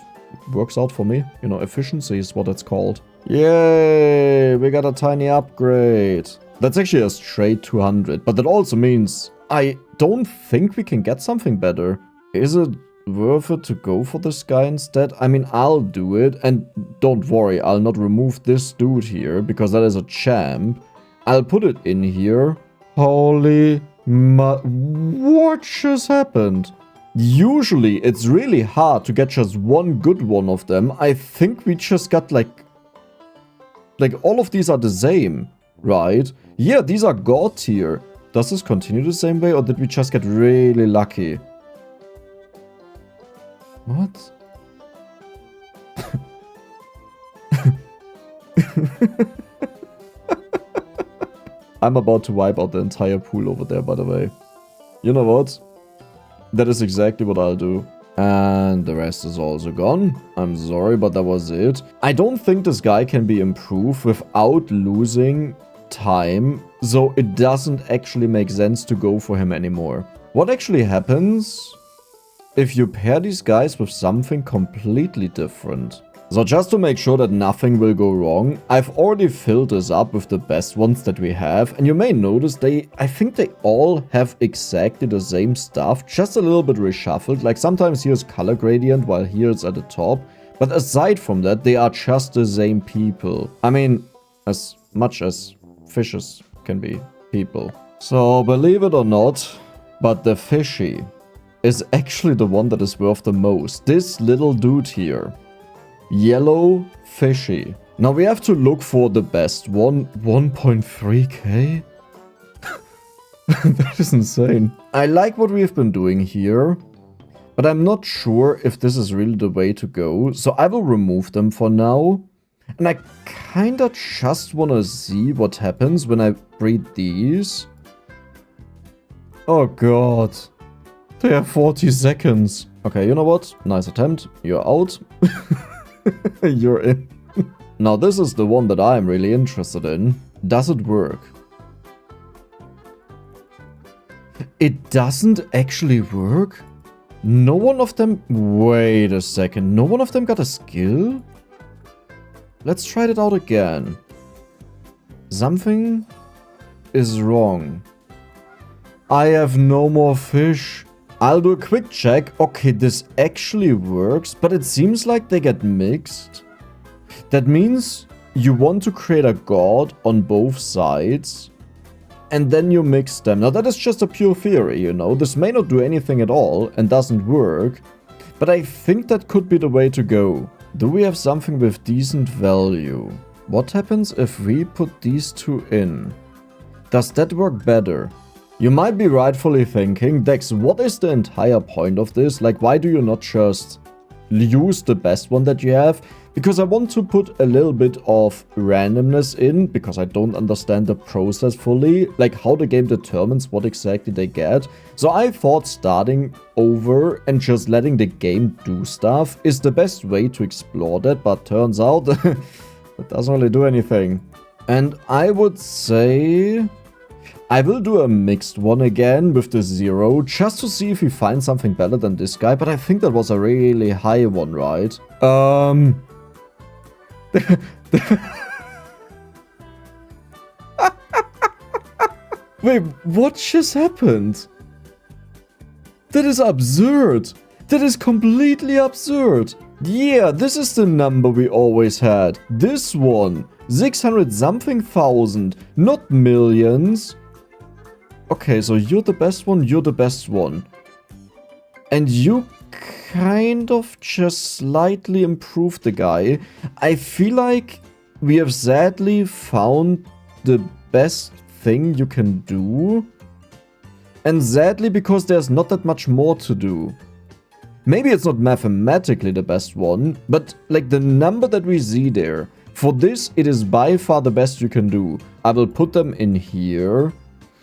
works out for me. You know, efficiency is what it's called. Yay! We got a tiny upgrade. That's actually a straight 200. But that also means I don't think we can get something better. Is it worth it to go for this guy instead? I mean, I'll do it. And don't worry, I'll not remove this dude here because that is a champ. I'll put it in here. Holy what just happened? Usually, it's really hard to get just one good one of them. I think we just got like all of these are the same, right? Yeah, these are God tier. Does this continue the same way or did we just get really lucky? What? I'm about to wipe out the entire pool over there, by the way. You know what? That is exactly what I'll do. And the rest is also gone. I'm sorry, but that was it. I don't think this guy can be improved without losing time. So it doesn't actually make sense to go for him anymore. What actually happens if you pair these guys with something completely different? So just to make sure that nothing will go wrong, I've already filled this up with the best ones that we have. And you may notice I think they all have exactly the same stuff, just a little bit reshuffled. Like sometimes here's color gradient while here it's at the top. But aside from that, they are just the same people. I mean, as much as fishes can be people. So believe it or not, but the fishy is actually the one that is worth the most. This little dude here. Yellow fishy. Now we have to look for the best one. 1.3k? That is insane. I like what we've been doing here, but I'm not sure if this is really the way to go. So I will remove them for now. And I kinda just wanna see what happens when I breed these. Oh god. They have 40 seconds. Okay, you know what? Nice attempt. You're out. You're in. Now this is the one that I'm really interested in. Does it work? It doesn't actually work? No one of them... Wait a second. No one of them got a skill? Let's try it out again. Something is wrong. I have no more fish. I'll do a quick check. Okay, this actually works, but it seems like they get mixed. That means you want to create a god on both sides, and then you mix them. Now that is just a pure theory, you know. This may not do anything at all and doesn't work, but I think that could be the way to go. Do we have something with decent value? What happens if we put these two in? Does that work better? You might be rightfully thinking, Dex, what is the entire point of this? Like, why do you not just use the best one that you have? Because I want to put a little bit of randomness in, because I don't understand the process fully, like how the game determines what exactly they get. So I thought starting over and just letting the game do stuff is the best way to explore that, but turns out It doesn't really do anything. And I would say I will do a mixed one again with the 0, just to see if we find something better than this guy, but I think that was a really high one, right? Wait, what just happened? That is absurd. That is completely absurd. Yeah, this is the number we always had. This one. 600 something thousand, not millions. Okay, so you're the best one, you're the best one. And you kind of just slightly improved the guy. I feel like we have sadly found the best thing you can do. And sadly because there's not that much more to do. Maybe it's not mathematically the best one, but like the number that we see there, for this it is by far the best you can do. I will put them in here.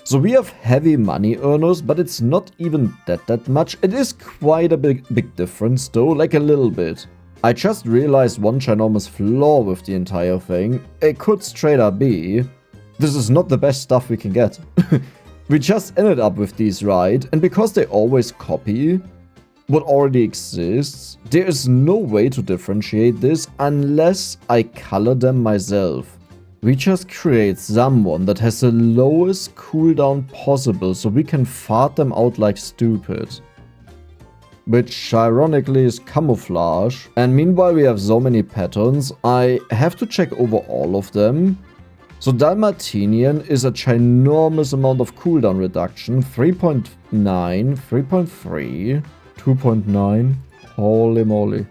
So we have heavy money earners, but it's not even that much. It is quite a big difference though, like a little bit. I just realized one ginormous flaw with the entire thing. It could straight up be, this is not the best stuff we can get. We just ended up with these, right? And because they always copy what already exists, there is no way to differentiate this unless I color them myself. We just create someone that has the lowest cooldown possible so we can fart them out like stupid. Which ironically is camouflage. And meanwhile we have so many patterns, I have to check over all of them. So Dalmatinian is a ginormous amount of cooldown reduction. 3.9, 3.3, 2.9. Holy moly.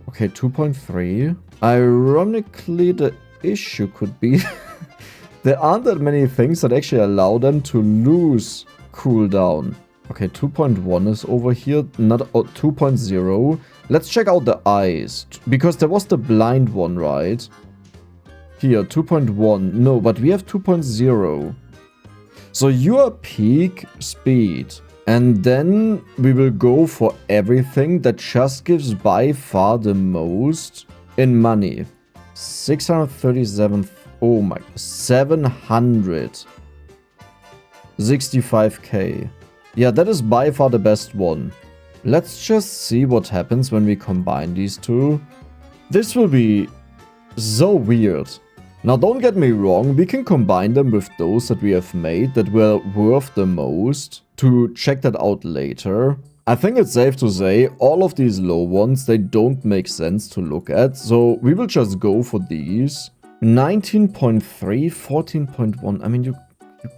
Okay, 2.3. Ironically, the issue could be there aren't that many things that actually allow them to lose cooldown. Okay, 2.1 is over here, not 2.0. Let's check out the eyes, because there was the blind one, right? Here, 2.1. No, but we have 2.0. So your peak speed. And then we will go for everything that just gives by far the most in money. 637. Oh my. 765k. Yeah, that is by far the best one. Let's just see what happens when we combine these two. This will be so weird. Now don't get me wrong, we can combine them with those that we have made that were worth the most to check that out later. I think it's safe to say all of these low ones, they don't make sense to look at, so we will just go for these. 19.3, 14.1, I mean you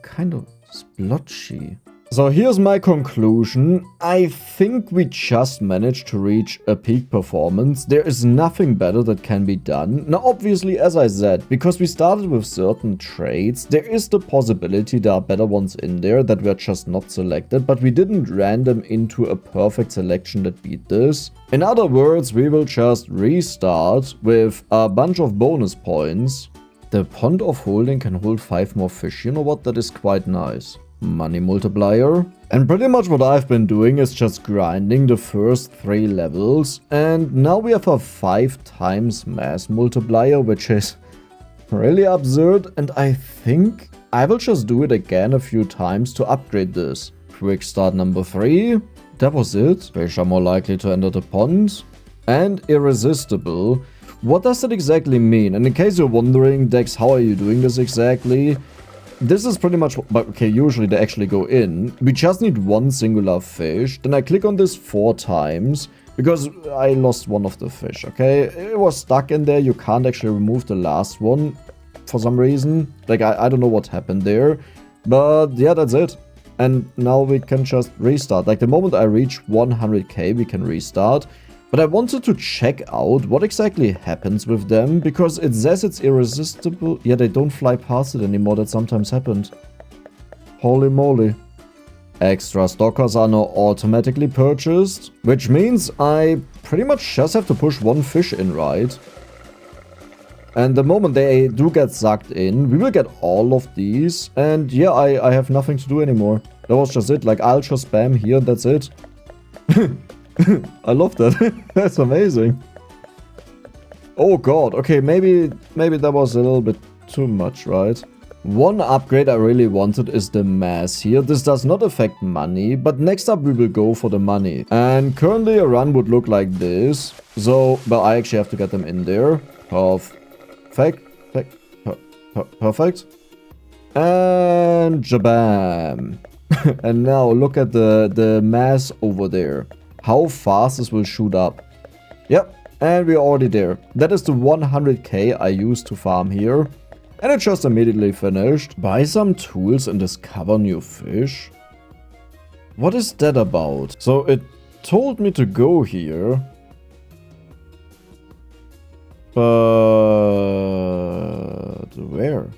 kind of splotchy. So here's my conclusion. I think we just managed to reach a peak performance. There is nothing better that can be done. Now obviously, as I said, because we started with certain traits, there is the possibility there are better ones in there that were just not selected, but we didn't random into a perfect selection that beat this. In other words, we will just restart with a bunch of bonus points. The Pond of Holding can hold 5 more fish. You know what? That is quite nice. Money multiplier. And pretty much what I've been doing is just grinding the first 3 levels. And now we have a 5 times mass multiplier, which is really absurd. And I think I will just do it again a few times to upgrade this. Quick start number 3. That was it. Fish are more likely to enter the pond. And irresistible. What does that exactly mean? And in case you're wondering, Dex, how are you doing this exactly? This is pretty much, but okay, usually they actually go in. We just need 1 singular fish. Then I click on this 4 times because I lost one of the fish, okay? It was stuck in there. You can't actually remove the last one for some reason. Like, I don't know what happened there. But yeah, that's it. And now we can just restart. Like, the moment I reach 100k, we can restart. But I wanted to check out what exactly happens with them, because it says it's irresistible. Yeah, they don't fly past it anymore. That sometimes happened. Holy moly. Extra stockers are now automatically purchased, which means I pretty much just have to push 1 fish in, right? And the moment they do get sucked in, we will get all of these. And yeah, I have nothing to do anymore. That was just it. Like, I'll just spam here and that's it. I love that. That's amazing. Oh god, okay, maybe that was a little bit too much, right? One upgrade I really wanted is the mass here. This does not affect money, but next up we will go for the money. And currently a run would look like this. So, but I actually have to get them in there. Perfect. Perfect. And jabam. And now look at the mass over there. How fast this will shoot up. Yep. And we're already there. That is the 100k I used to farm here. And it just immediately finished. Buy some tools and discover new fish. What is that about? So it told me to go here. But where?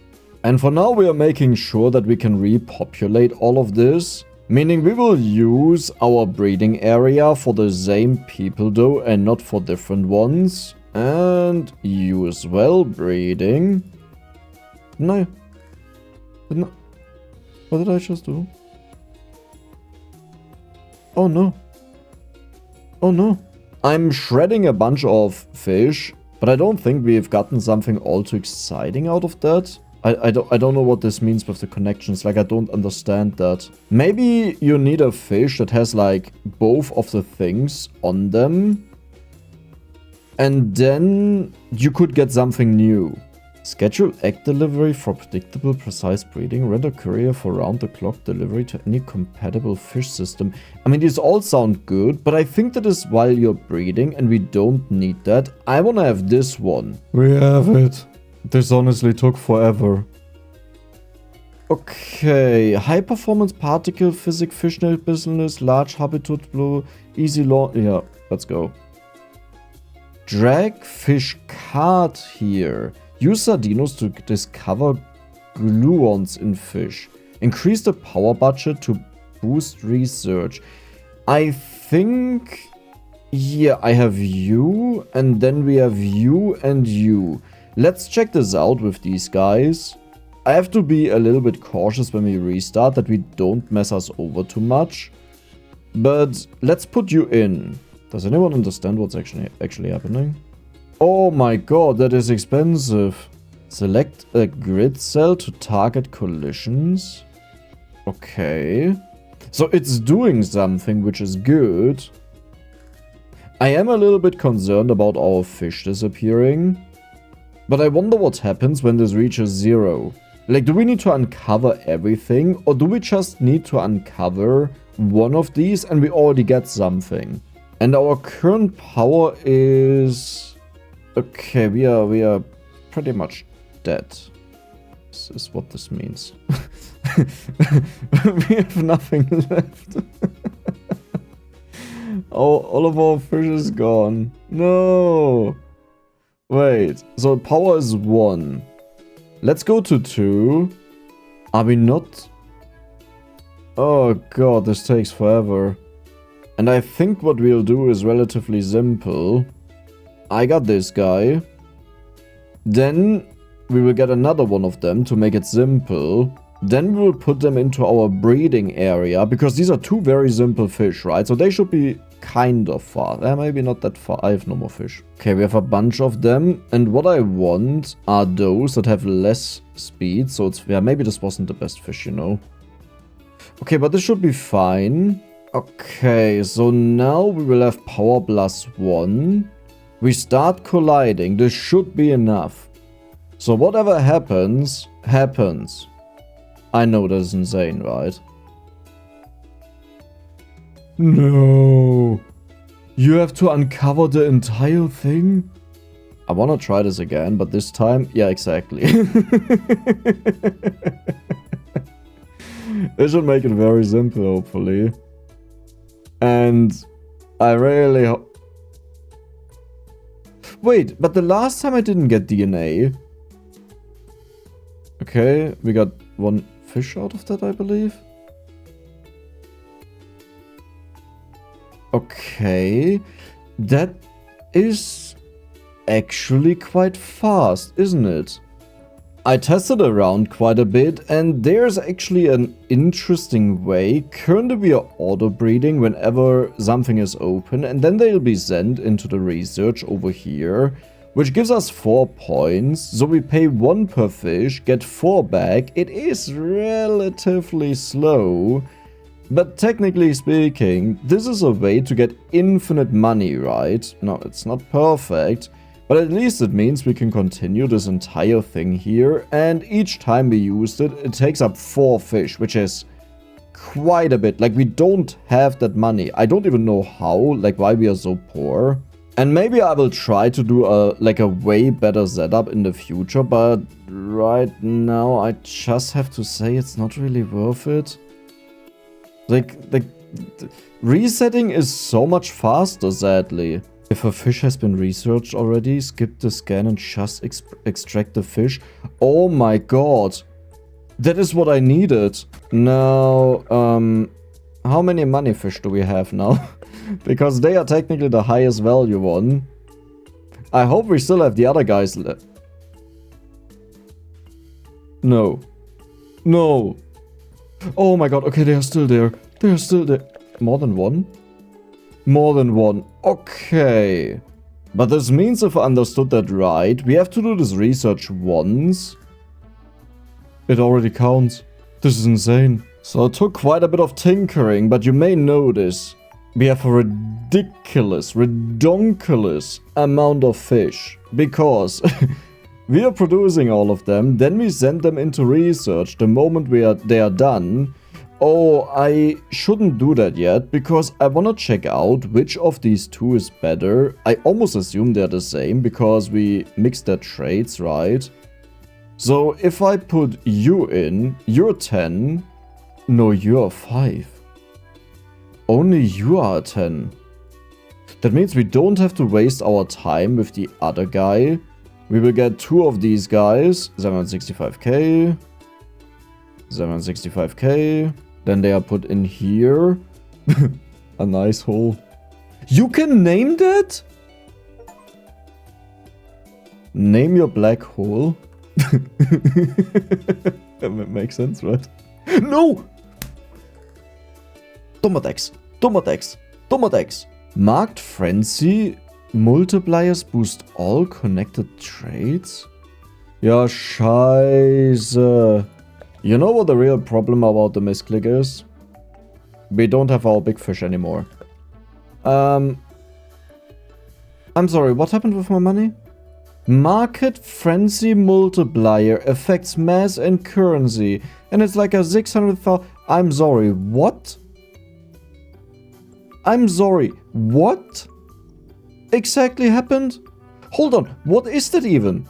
And for now we are making sure that we can repopulate all of this. Meaning we will use our breeding area for the same people though and not for different ones. And you as well, breeding. No. Didn't I? What did I just do? Oh no. Oh no. I'm shredding a bunch of fish, but I don't think we've gotten something all too exciting out of that. I don't know what this means with the connections, like I don't understand that. Maybe you need a fish that has like both of the things on them. And then you could get something new. Schedule egg delivery for predictable, precise breeding. Render courier for round-the-clock delivery to any compatible fish system. I mean, these all sound good, but I think that is while you're breeding, and we don't need that. I want to have this one. We have it. This honestly took forever. Okay, high-performance particle physics, fishnet business, large habitat blue, easy launch. Yeah, let's go. Drag fish cart here. Use Sardinos to discover gluons in fish. Increase the power budget to boost research. I think... Yeah, I have you, and then we have you and you. Let's check this out with these guys. I have to be a little bit cautious when we restart, that we don't mess us over too much. But let's put you in. Does anyone understand what's actually happening? Oh my god, that is expensive. Select a grid cell to target collisions. Okay. So it's doing something, which is good. I am a little bit concerned about our fish disappearing. But I wonder what happens when this reaches 0. Like, do we need to uncover everything? Or do we just need to uncover one of these and we already get something? And our current power is... Okay, we are pretty much dead. This is what this means. We have nothing left. All of our fish is gone. No. Wait, so power is 1. Let's go to 2. Are we not? Oh god, this takes forever. And I think what we'll do is relatively simple. I got this guy. Then we will get another one of them to make it simple. Then we will put them into our breeding area. Because these are 2 very simple fish, right? So they should be kind of far. Maybe not that far. I have no more fish. Okay, we have a bunch of them. And what I want are those that have less speed. So it's... Yeah, maybe this wasn't the best fish, you know. Okay, but this should be fine. Okay, so now we will have power +1. We start colliding. This should be enough. So whatever happens, happens. I know that's insane, right? No. You have to uncover the entire thing? I want to try this again, but this time... Yeah, exactly. It should make it very simple, hopefully. And I really hope... Wait, but the last time I didn't get DNA. Okay, we got 1 fish out of that, I believe. Okay, that is actually quite fast, isn't it? I tested around quite a bit, and there's actually an interesting way. Currently we are auto breeding whenever something is open, and then they'll be sent into the research over here. which gives us 4 points. So we pay 1 per fish, get 4 back. It is relatively slow, but technically speaking, this is a way to get infinite money, right? No, it's not perfect, but at least it means we can continue this entire thing here, and each time we used it, it takes up 4 fish, which is quite a bit. Like, we don't have that money. I don't even know how, like, why we are so poor. And maybe I will try to do a way better setup in the future, but right now I just have to say it's not really worth it. Like resetting is so much faster, sadly. If a fish has been researched already, skip the scan and just extract the fish. Oh my god. That is what I needed. Now, how many money fish do we have now? Because they are technically the highest value one. I hope we still have the other guys left. No. No. Oh my god, okay, they are still there. They are still there. More than one? More than one. Okay. But this means, if I understood that right, we have to do this research once. It already counts. This is insane. So it took quite a bit of tinkering, but you may notice we have a redonkulous amount of fish. Because we are producing all of them, then we send them into research the moment they are done. Oh, I shouldn't do that yet, because I want to check out which of these two is better. I almost assume they're the same, because we mixed their traits, right? So if I put you in, you're 10. No, you're 5. Only you are 10. That means we don't have to waste our time with the other guy. We will get 2 of these guys. 765k. 765k. Then they are put in here. A nice hole. You can name that? Name your black hole. That makes sense, right? No! Dummerdex. Dummerdex. Dummerdex. Marked Frenzy. Multipliers boost all connected traits? Ja, scheiße. You know what the real problem about the misclick is? We don't have our big fish anymore. I'm sorry, what happened with my money? Market Frenzy Multiplier affects mass and currency. And it's like a 600,000... I'm sorry, what? I'm sorry, what exactly happened? Hold on, what is that even?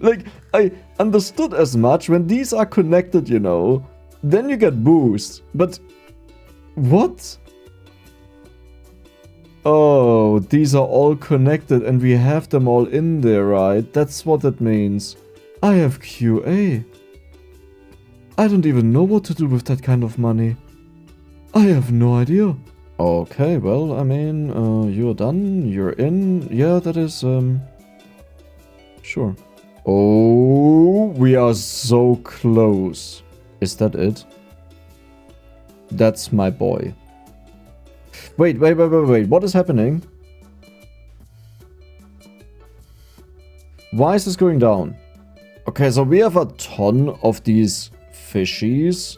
Like, I understood as much when these are connected, you know. Then you get boost. But what? Oh, these are all connected and we have them all in there, right? That's what it means. I have QA. I don't even know what to do with that kind of money. I have no idea. Okay, well, I mean, you're done, you're in. Yeah, that is, sure. Oh, we are so close. Is that it? That's my boy. Wait, what is happening? Why is this going down? Okay, so we have a ton of these fishies.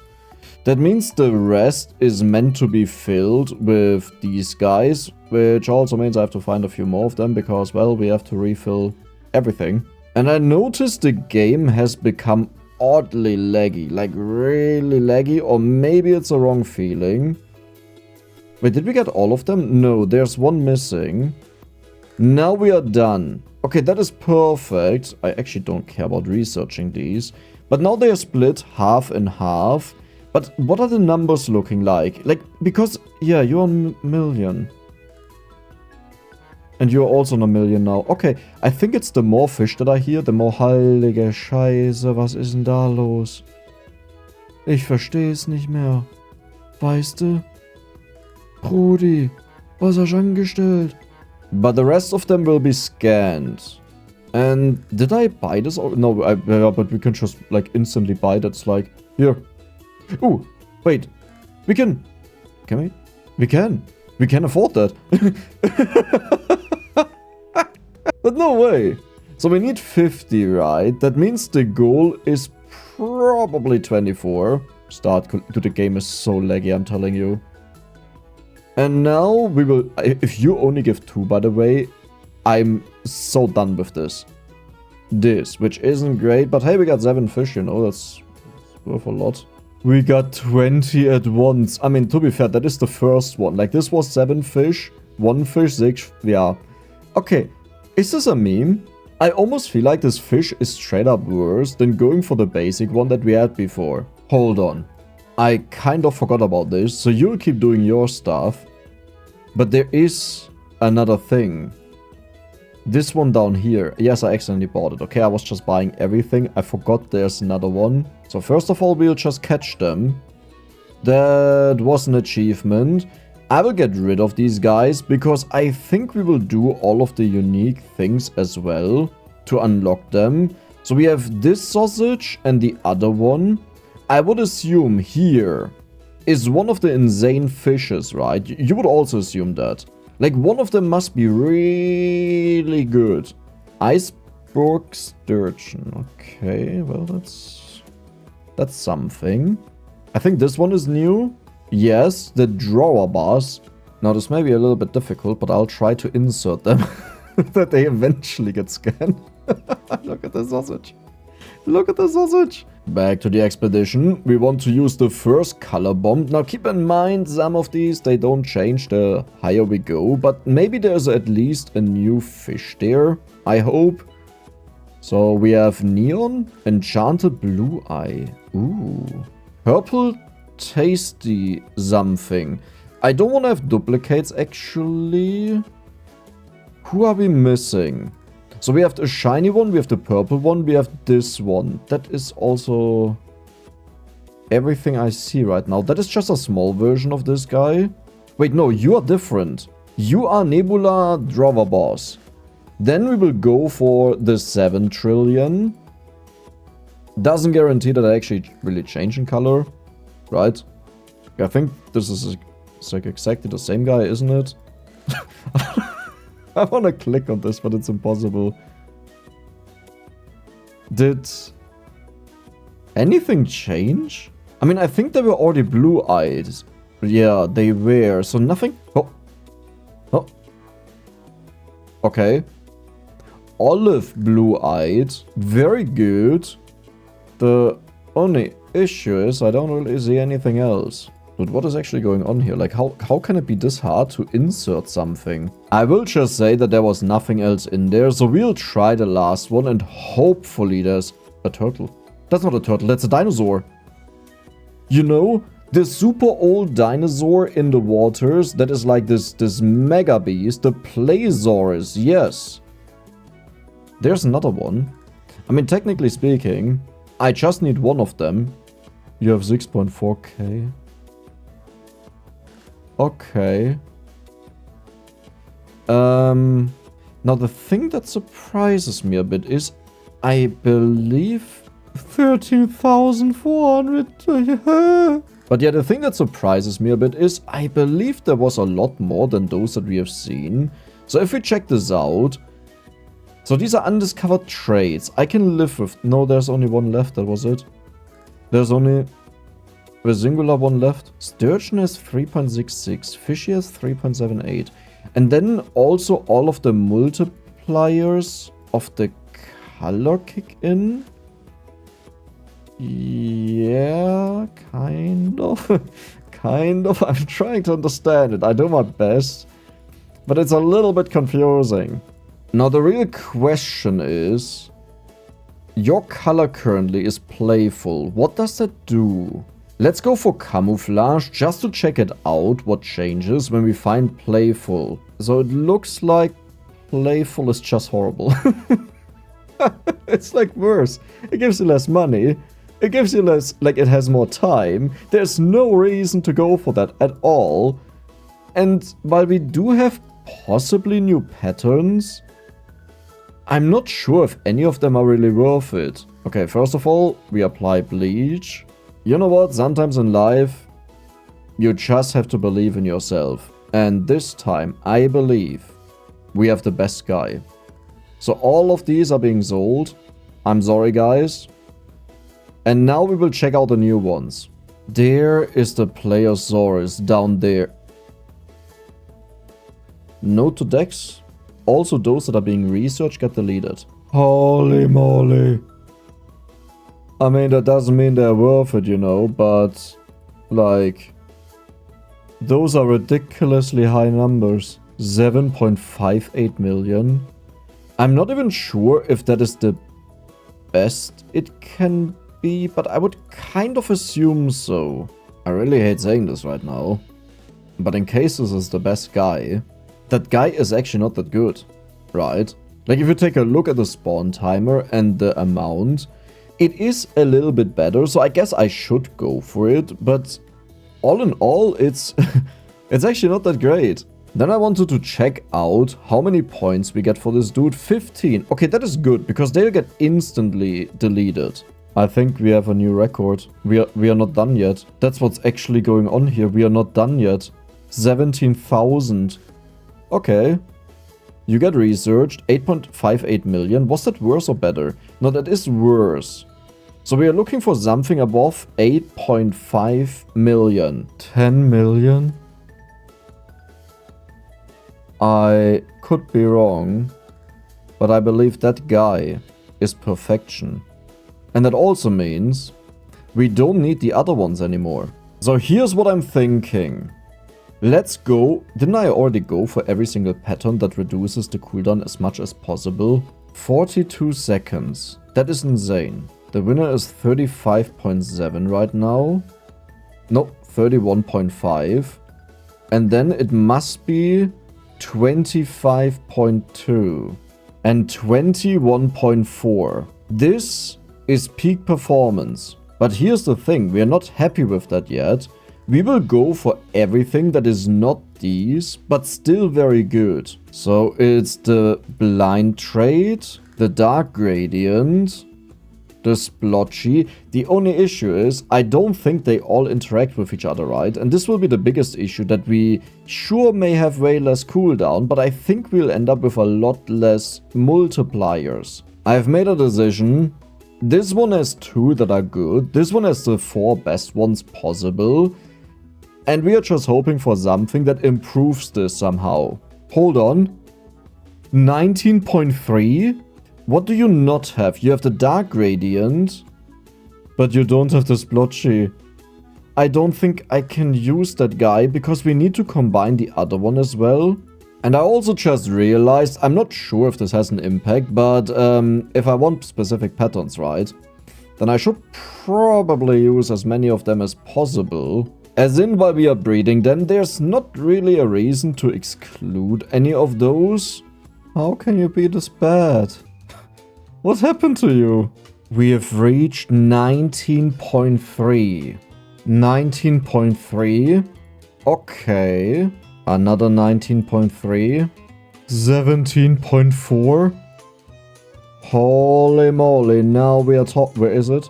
That means the rest is meant to be filled with these guys, which also means I have to find a few more of them because, well, we have to refill everything. And I noticed the game has become oddly laggy, like really laggy, or maybe it's a wrong feeling. Wait, did we get all of them? No, there's one missing. Now we are done. Okay, that is perfect. I actually don't care about researching these. But now they are split half and half. But what are the numbers looking like? Like, because, yeah, you're on a million. And you're also on a million now. Okay, I think it's the more fish that I hear, the more heilige Scheiße, was ist denn da los? Ich verstehe es nicht mehr. Weißt du? Brudi, was hast du angestellt? But the rest of them will be scanned. And did I buy this? No, but we can just like instantly buy that. It's like, here. Ooh, wait. We can. Can we? We can. We can afford that. But no way. So we need 50, right? That means the goal is probably 24. Start to the game is so laggy, I'm telling you. And now we will... If you only give 2, by the way, I'm so done with this. This, which isn't great, but hey, we got 7 fish, you know, that's worth a lot. We got 20 at once. I mean, to be fair, that is the first one. Like, this was 7 fish, 1 fish, 6, yeah. Okay, is this a meme? I almost feel like this fish is straight up worse than going for the basic one that we had before. Hold on. I kind of forgot about this, so you'll keep doing your stuff. But there is another thing. This one down here. Yes, I accidentally bought it. Okay, I was just buying everything. I forgot there's another one. So first of all, we'll just catch them. That was an achievement. I will get rid of these guys because I think we will do all of the unique things as well to unlock them. So we have this sausage and the other one. I would assume here is one of the insane fishes, right? You would also assume that. Like, one of them must be really good. Iceberg sturgeon. Okay, well, that's something. I think this one is new. Yes, the drawer bars. Now, this may be a little bit difficult, but I'll try to insert them. That they eventually get scanned. Look at the sausage. Look at the sausage. Back to the expedition. We want to use the first color bomb. Now keep in mind, some of these, they don't change the higher we go. But maybe there's at least a new fish there. I hope. So we have neon, enchanted blue eye. Ooh. Purple tasty something. I don't want to have duplicates actually. Who are we missing? So we have the shiny one, we have the purple one, we have this one. That is also everything I see right now. That is just a small version of this guy. Wait, no, you are different. You are Nebula Drawer Boss. Then we will go for the 7 trillion. Doesn't guarantee that I actually really change in color, right? I think this is like exactly the same guy, isn't it? I want to click on this, but it's impossible. Did anything change? I mean, I think they were already blue-eyed. Yeah, they were. So nothing... Oh. Oh. Okay. Olive blue-eyed. Very good. The only issue is I don't really see anything else. But what is actually going on here? Like, how can it be this hard to insert something? I will just say that there was nothing else in there, so we'll try the last one, and hopefully there's a turtle. That's not a turtle, that's a dinosaur. You know, the super old dinosaur in the waters that is like this mega beast, the Plesiosaurus, yes. There's another one. I mean, technically speaking, I just need one of them. You have 6.4k. Okay. Now the thing that surprises me a bit is, I believe 13,400. But yeah, the thing that surprises me a bit is, I believe there was a lot more than those that we have seen. So if we check this out, so these are undiscovered traits. I can live with. No, there's only one left. That was it. There's only the singular one left. Sturgeon has 3.66. Fishy has 3.78. And then also all of the multipliers of the color kick in. Yeah, kind of. Kind of. I'm trying to understand it. I do my best. But it's a little bit confusing. Now the real question is, your color currently is playful. What does that do? Let's go for camouflage just to check it out, what changes when we find playful. So it looks like playful is just horrible. It's like worse. It gives you less money. It gives you less, like it has more time. There's no reason to go for that at all. And while we do have possibly new patterns, I'm not sure if any of them are really worth it. Okay, first of all, we apply bleach. You know what? Sometimes in life, you just have to believe in yourself. And this time, I believe we have the best guy. So all of these are being sold. I'm sorry, guys. And now we will check out the new ones. There is the Playosaurus down there. Note to Dex. Also, those that are being researched get deleted. Holy moly. I mean, that doesn't mean they're worth it, you know, but like, those are ridiculously high numbers. 7.58 million. I'm not even sure if that is the best it can be, but I would kind of assume so. I really hate saying this right now, but in case this is the best guy, that guy is actually not that good, right? Like, if you take a look at the spawn timer and the amount, it is a little bit better, so I guess I should go for it, but all in all, it's it's actually not that great. Then I wanted to check out how many points we get for this dude. 15. Okay, that is good, because they'll get instantly deleted. I think we have a new record. We are not done yet. That's what's actually going on here. We are not done yet. 17,000. Okay. You get researched. 8.58 million. Was that worse or better? No, that is worse. So we are looking for something above 8.5 million. 10 million? I could be wrong, but I believe that guy is perfection. And that also means we don't need the other ones anymore. So here's what I'm thinking. Let's go. Didn't I already go for every single pattern that reduces the cooldown as much as possible? 42 seconds. That is insane. The winner is 35.7 right now. No, 31.5. And then it must be 25.2 and 21.4. This is peak performance. But here's the thing, we are not happy with that yet. We will go for everything that is not these, but still very good. So it's the blind trait, the dark gradient, the splotchy. The only issue is I don't think they all interact with each other, right? And this will be the biggest issue, that we sure may have way less cooldown, but I think we'll end up with a lot less multipliers. I've made a decision. This one has 2 that are good. This one has the 4 best ones possible. And we are just hoping for something that improves this somehow. Hold on. 19.3? What do you not have? You have the dark gradient, but you don't have the splotchy. I don't think I can use that guy because we need to combine the other one as well. And I also just realized, I'm not sure if this has an impact, but if I want specific patterns, right, then I should probably use as many of them as possible. As in, while we are breeding them, there's not really a reason to exclude any of those. How can you be this bad? What happened to you? We have reached 19.3. 19.3. Okay. Another 19.3. 17.4. Holy moly. Now we are top. Where is it?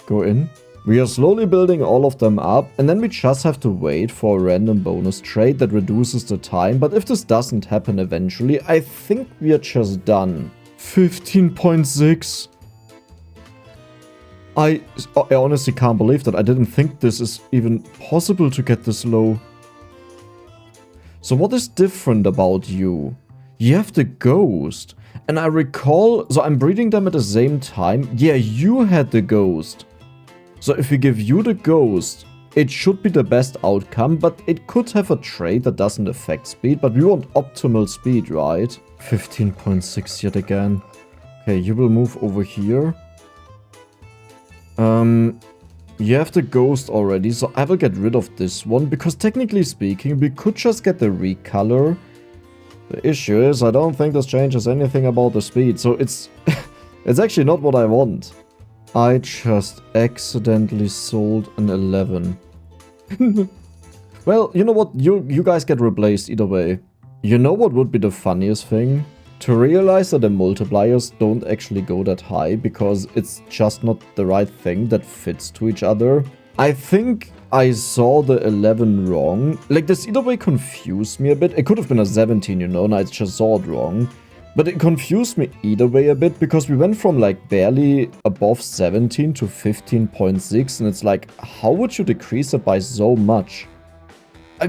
Go in. We are slowly building all of them up. And then we just have to wait for a random bonus trait that reduces the time. But if this doesn't happen eventually, I think we are just done. 15.6. I honestly can't believe that. I didn't think this is even possible to get this low. So what is different about you? You have the ghost. And I recall, so I'm breeding them at the same time. Yeah, you had the ghost. So if we give you the ghost, it should be the best outcome, but it could have a trait that doesn't affect speed, but we want optimal speed, right? 15.6 yet again. Okay, you will move over here. You have the ghost already, so I will get rid of this one, because technically speaking, we could just get the recolor. The issue is, I don't think this changes anything about the speed, so it's it's actually not what I want. I just accidentally sold an 11. Well, you know what? You guys get replaced either way. You know what would be the funniest thing? To realize that the multipliers don't actually go that high because it's just not the right thing that fits to each other. I think I saw the 11 wrong. Like, this either way confused me a bit. It could have been a 17, you know, and I just saw it wrong. But it confused me either way a bit, because we went from, like, barely above 17 to 15.6, and it's like, how would you decrease it by so much?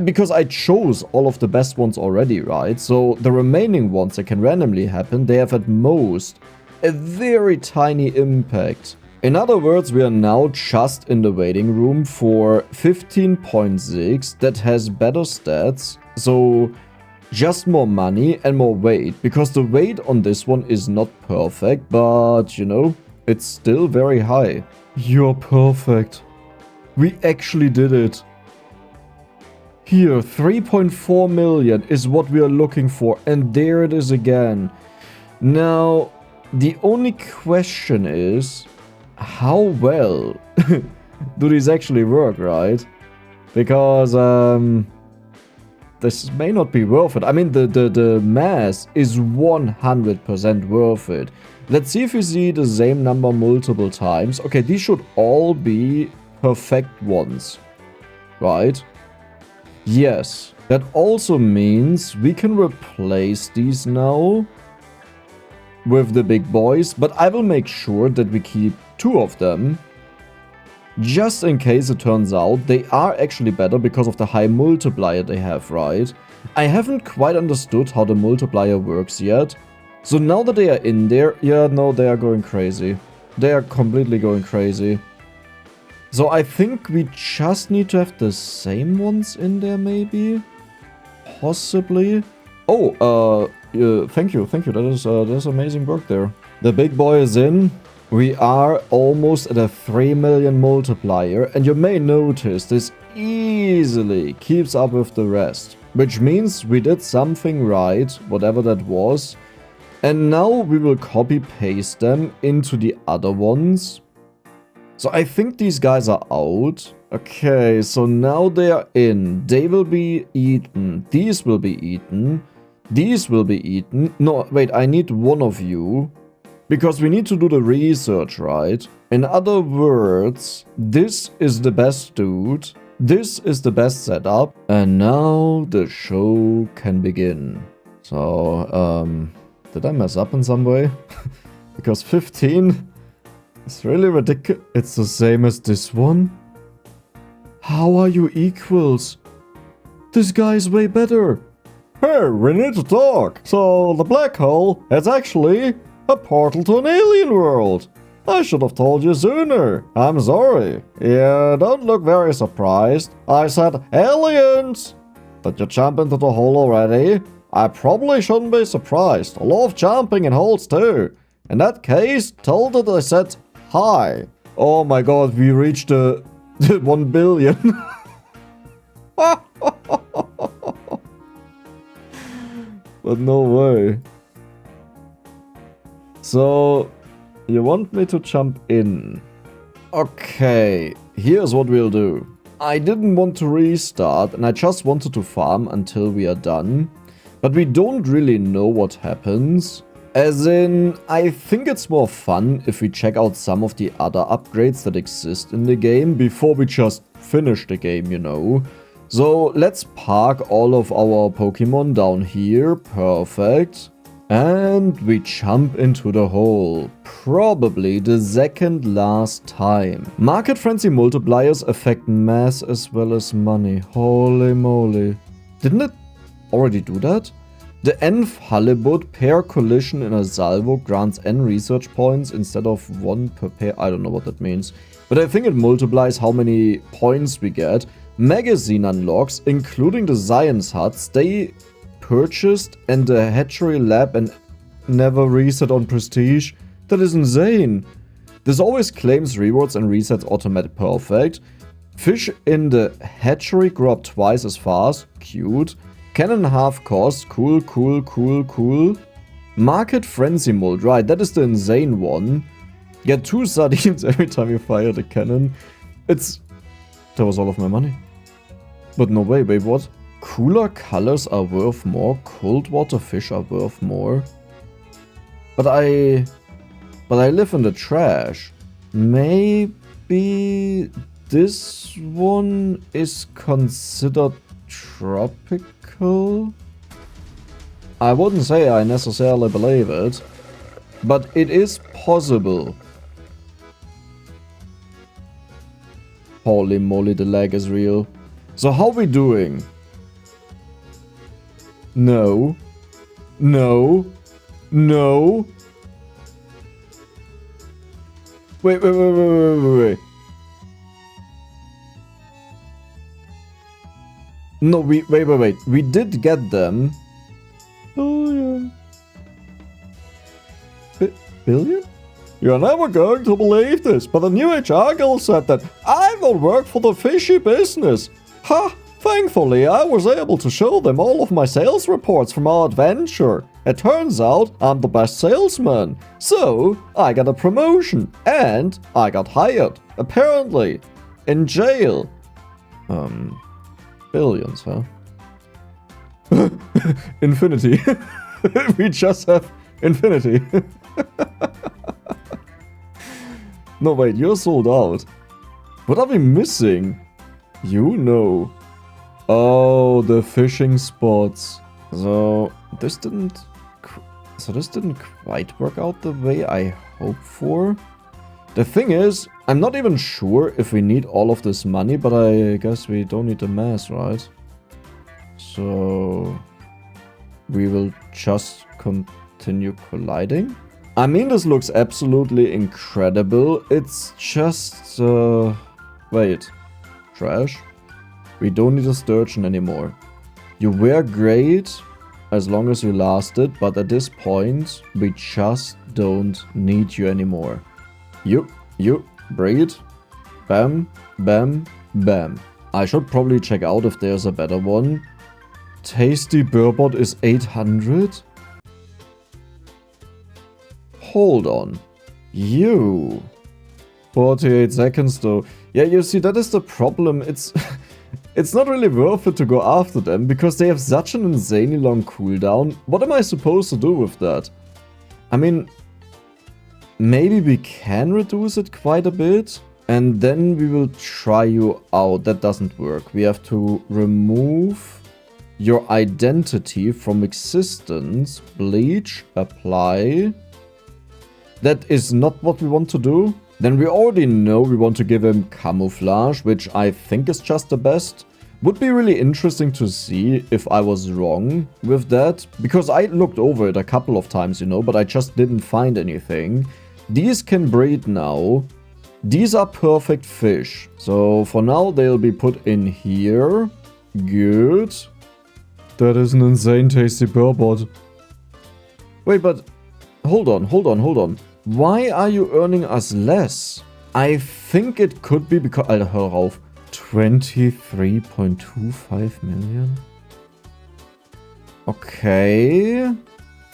Because I chose all of the best ones already, right? So the remaining ones that can randomly happen, they have at most a very tiny impact. In other words, we are now just in the waiting room for 15.6 that has better stats, so just more money and more weight, because the weight on this one is not perfect, but you know, it's still very high. You're perfect. We actually did it. Here, 3.4 million is what we are looking for, and there it is again. Now, the only question is, how well do these actually work, right? Because this may not be worth it. I mean, the mass is 100% worth it. Let's see if we see the same number multiple times. Okay, these should all be perfect ones, right? Yes. That also means we can replace these now with the big boys, but I will make sure that we keep 2 of them, just in case it turns out they are actually better because of the high multiplier they have, right? I haven't quite understood how the multiplier works yet, so now that they are in there, yeah, no, they are going crazy. They are completely going crazy. So I think we just need to have the same ones in there, maybe? Possibly? Oh, thank you. That is amazing work there. The big boy is in. We are almost at a 3 million multiplier, and you may notice this easily keeps up with the rest. Which means we did something right, whatever that was. And now we will copy-paste them into the other ones. So I think these guys are out. Okay, so now they are in. They will be eaten. These will be eaten. These will be eaten. No, wait, I need one of you. Because we need to do the research, right? In other words, this is the best dude. This is the best setup. And now the show can begin. So, did I mess up in some way? Because 15 is really ridiculous. It's the same as this one. How are you equals? This guy is way better. Hey, we need to talk. So, the black hole is actually a portal to an alien world. I should have told you sooner. I'm sorry. You don't look very surprised. I said aliens. Did you jump into the hole already? I probably shouldn't be surprised. I love jumping in holes too. In that case, tell that I said hi. Oh my god, we reached the 1 billion. But no way. So, you want me to jump in? Okay, here's what we'll do. I didn't want to restart, and I just wanted to farm until we are done. But we don't really know what happens. As in, I think it's more fun if we check out some of the other upgrades that exist in the game before we just finish the game, you know. So let's park all of our Pokemon down here. Perfect. And we jump into the hole. Probably the second last time. Market frenzy multipliers affect mass as well as money. Holy moly. Didn't it already do that? The nth halibut pair collision in a salvo grants n research points instead of 1 per pair. I don't know what that means. But I think it multiplies how many points we get. Magazine unlocks, including the science hut, stay purchased and the hatchery lab and never reset on prestige. That is insane. This always claims rewards and resets automatic. Perfect. Fish in the hatchery grow up twice as fast. Cute. Cannon half cost. Cool. Market frenzy mold. Right, that is the insane one. Get 2 sardines every time you fire the cannon. That was all of my money. But no way, wait, what? Cooler colors are worth more. Cold water fish are worth more. But I live in the trash. Maybe this one is considered tropical? I wouldn't say I necessarily believe it, but it is possible. Holy moly, the lag is real. So how we doing? No. No. No. Wait. No, wait. We did get them. Oh, yeah. Billion? You're never going to believe this, but the new HR girl said that I will work for the fishy business. Ha! Thankfully, I was able to show them all of my sales reports from our adventure. It turns out I'm the best salesman. So, I got a promotion. And I got hired. Apparently. In jail. Billions, huh? Infinity. We just have infinity. No, wait, you're sold out. What are we missing? You know. Oh, the fishing spots. So this didn't quite work out the way I hoped for. The thing is, I'm not even sure if we need all of this money, but I guess we don't need the mass, right? So we will just continue colliding. I mean, this looks absolutely incredible. It's just wait. Trash. We don't need a sturgeon anymore. You were great as long as you lasted, but at this point, we just don't need you anymore. You, breed. Bam, bam, bam. I should probably check out if there's a better one. Tasty Burbot is 800? Hold on. You. 48 seconds though. Yeah, you see, that is the problem. It's not really worth it to go after them, because they have such an insanely long cooldown. What am I supposed to do with that? I mean, maybe we can reduce it quite a bit, and then we will try you out. That doesn't work. We have to remove your identity from existence. Bleach, apply. That is not what we want to do. Then we already know we want to give him camouflage, which I think is just the best. Would be really interesting to see if I was wrong with that, because I looked over it a couple of times, you know, but I just didn't find anything. These can breed now. These are perfect fish. So for now, they'll be put in here. Good. That is an insane tasty burbot. Wait, but hold on. Why are you earning us less? I think it could be because... Alter, hör auf. 23.25 million? Okay.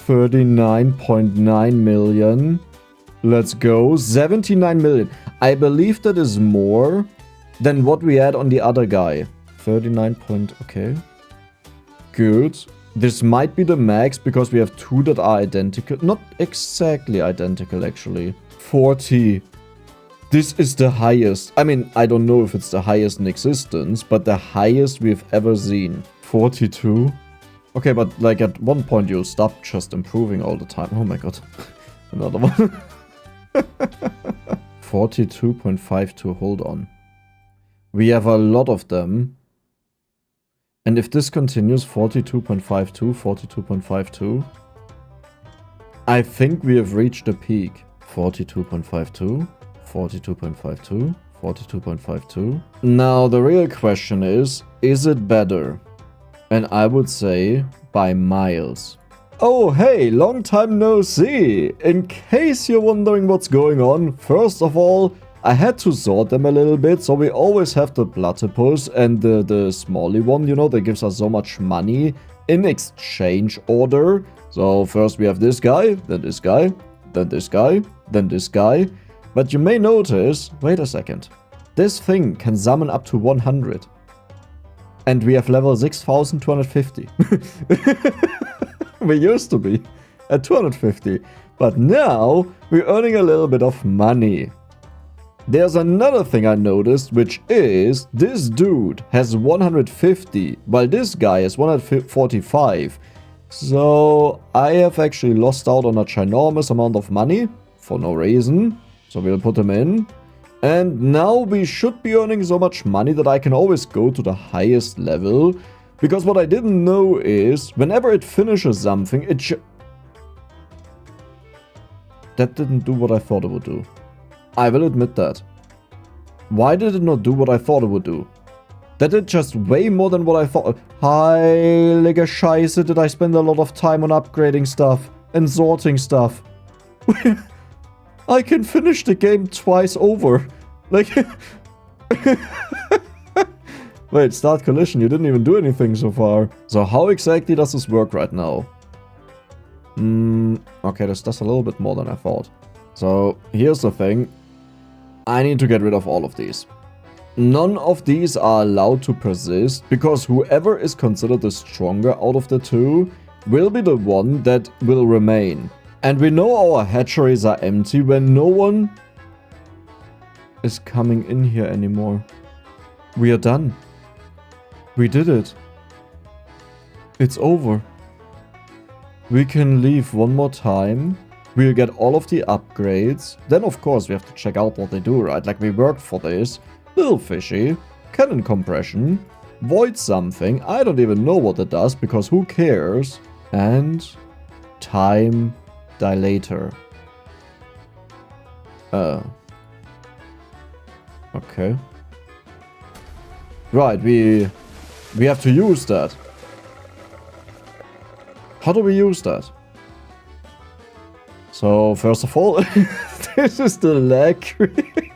39.9 million. Let's go. 79 million. I believe that is more than what we had on the other guy. 39 point... Okay. Good. This might be the max because we have two that are identical. Not exactly identical, actually. 40. This is the highest. I mean, I don't know if it's the highest in existence, but the highest we've ever seen. 42. Okay, but like at one point you'll stop just improving all the time. Oh my god. Another one. 42.52. Hold on. We have a lot of them. And if this continues, 42.52, 42.52, I think we have reached a peak. 42.52, 42.52, 42.52. Now, the real question is it better? And I would say by miles. Oh, hey, long time no see. In case you're wondering what's going on, first of all, I had to sort them a little bit, so we always have the platypus and the smally one, you know, that gives us so much money in exchange order. So first we have this guy, then this guy, then this guy, then this guy. But you may notice, wait a second, this thing can summon up to 100. And we have level 6,250. We used to be at 250, but now we're earning a little bit of money. There's another thing I noticed, which is this dude has 150, while this guy has 145. So I have actually lost out on a ginormous amount of money for no reason. So we'll put him in. And now we should be earning so much money that I can always go to the highest level. Because what I didn't know is, whenever it finishes something, that didn't do what I thought it would do. I will admit that. Why did it not do what I thought it would do? That did just way more than what I thought. Heilige Scheiße, did I spend a lot of time on upgrading stuff and sorting stuff. I can finish the game twice over. Like... Wait, start collision, you didn't even do anything so far. So how exactly does this work right now? Okay, this does a little bit more than I thought. So, here's the thing. I need to get rid of all of these. None of these are allowed to persist, because whoever is considered the stronger out of the two will be the one that will remain. And we know our hatcheries are empty when no one is coming in here anymore. We are done. We did it. It's over. We can leave one more time. We'll get all of the upgrades. Then of course we have to check out what they do, right? Like we worked for this. Little fishy. Cannon compression. Void something. I don't even know what it does because who cares? And time dilator. Okay. Right, we have to use that. How do we use that? So, first of all, this is the lag rate.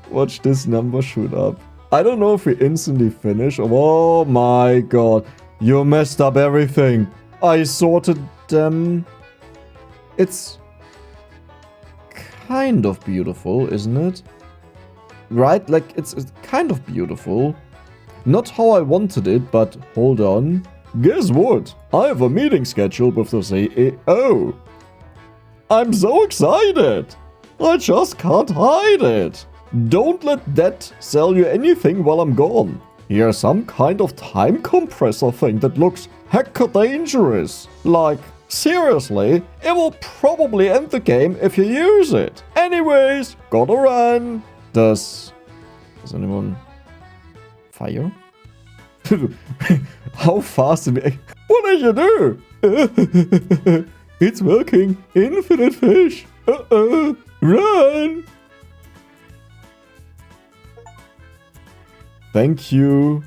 Watch this number shoot up. I don't know if we instantly finish. Oh my god. You messed up everything. I sorted them. It's kind of beautiful, isn't it? Right? Like, it's kind of beautiful. Not how I wanted it, but hold on. Guess what? I have a meeting scheduled with the CEO. I'm so excited. I just can't hide it. Don't let that sell you anything while I'm gone. Here's some kind of time compressor thing that looks hecka dangerous. Like, seriously, it will probably end the game if you use it. Anyways, gotta run. Does anyone fire? How fast did we... What did you do? It's working. Infinite fish. Run. Thank you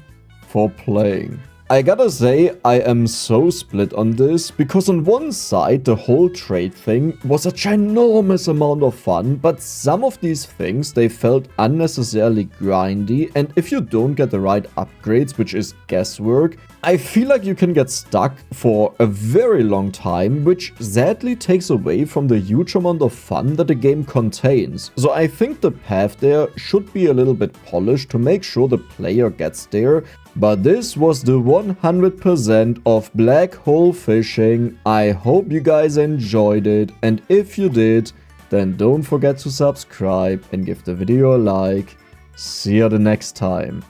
for playing. I gotta say, I am so split on this, because on one side, the whole trade thing was a ginormous amount of fun, but some of these things, they felt unnecessarily grindy, and if you don't get the right upgrades, which is guesswork, I feel like you can get stuck for a very long time, which sadly takes away from the huge amount of fun that the game contains. So I think the path there should be a little bit polished to make sure the player gets there. But this was the 100% of black hole fishing. I hope you guys enjoyed it, and if you did, then don't forget to subscribe and give the video a like. See you the next time.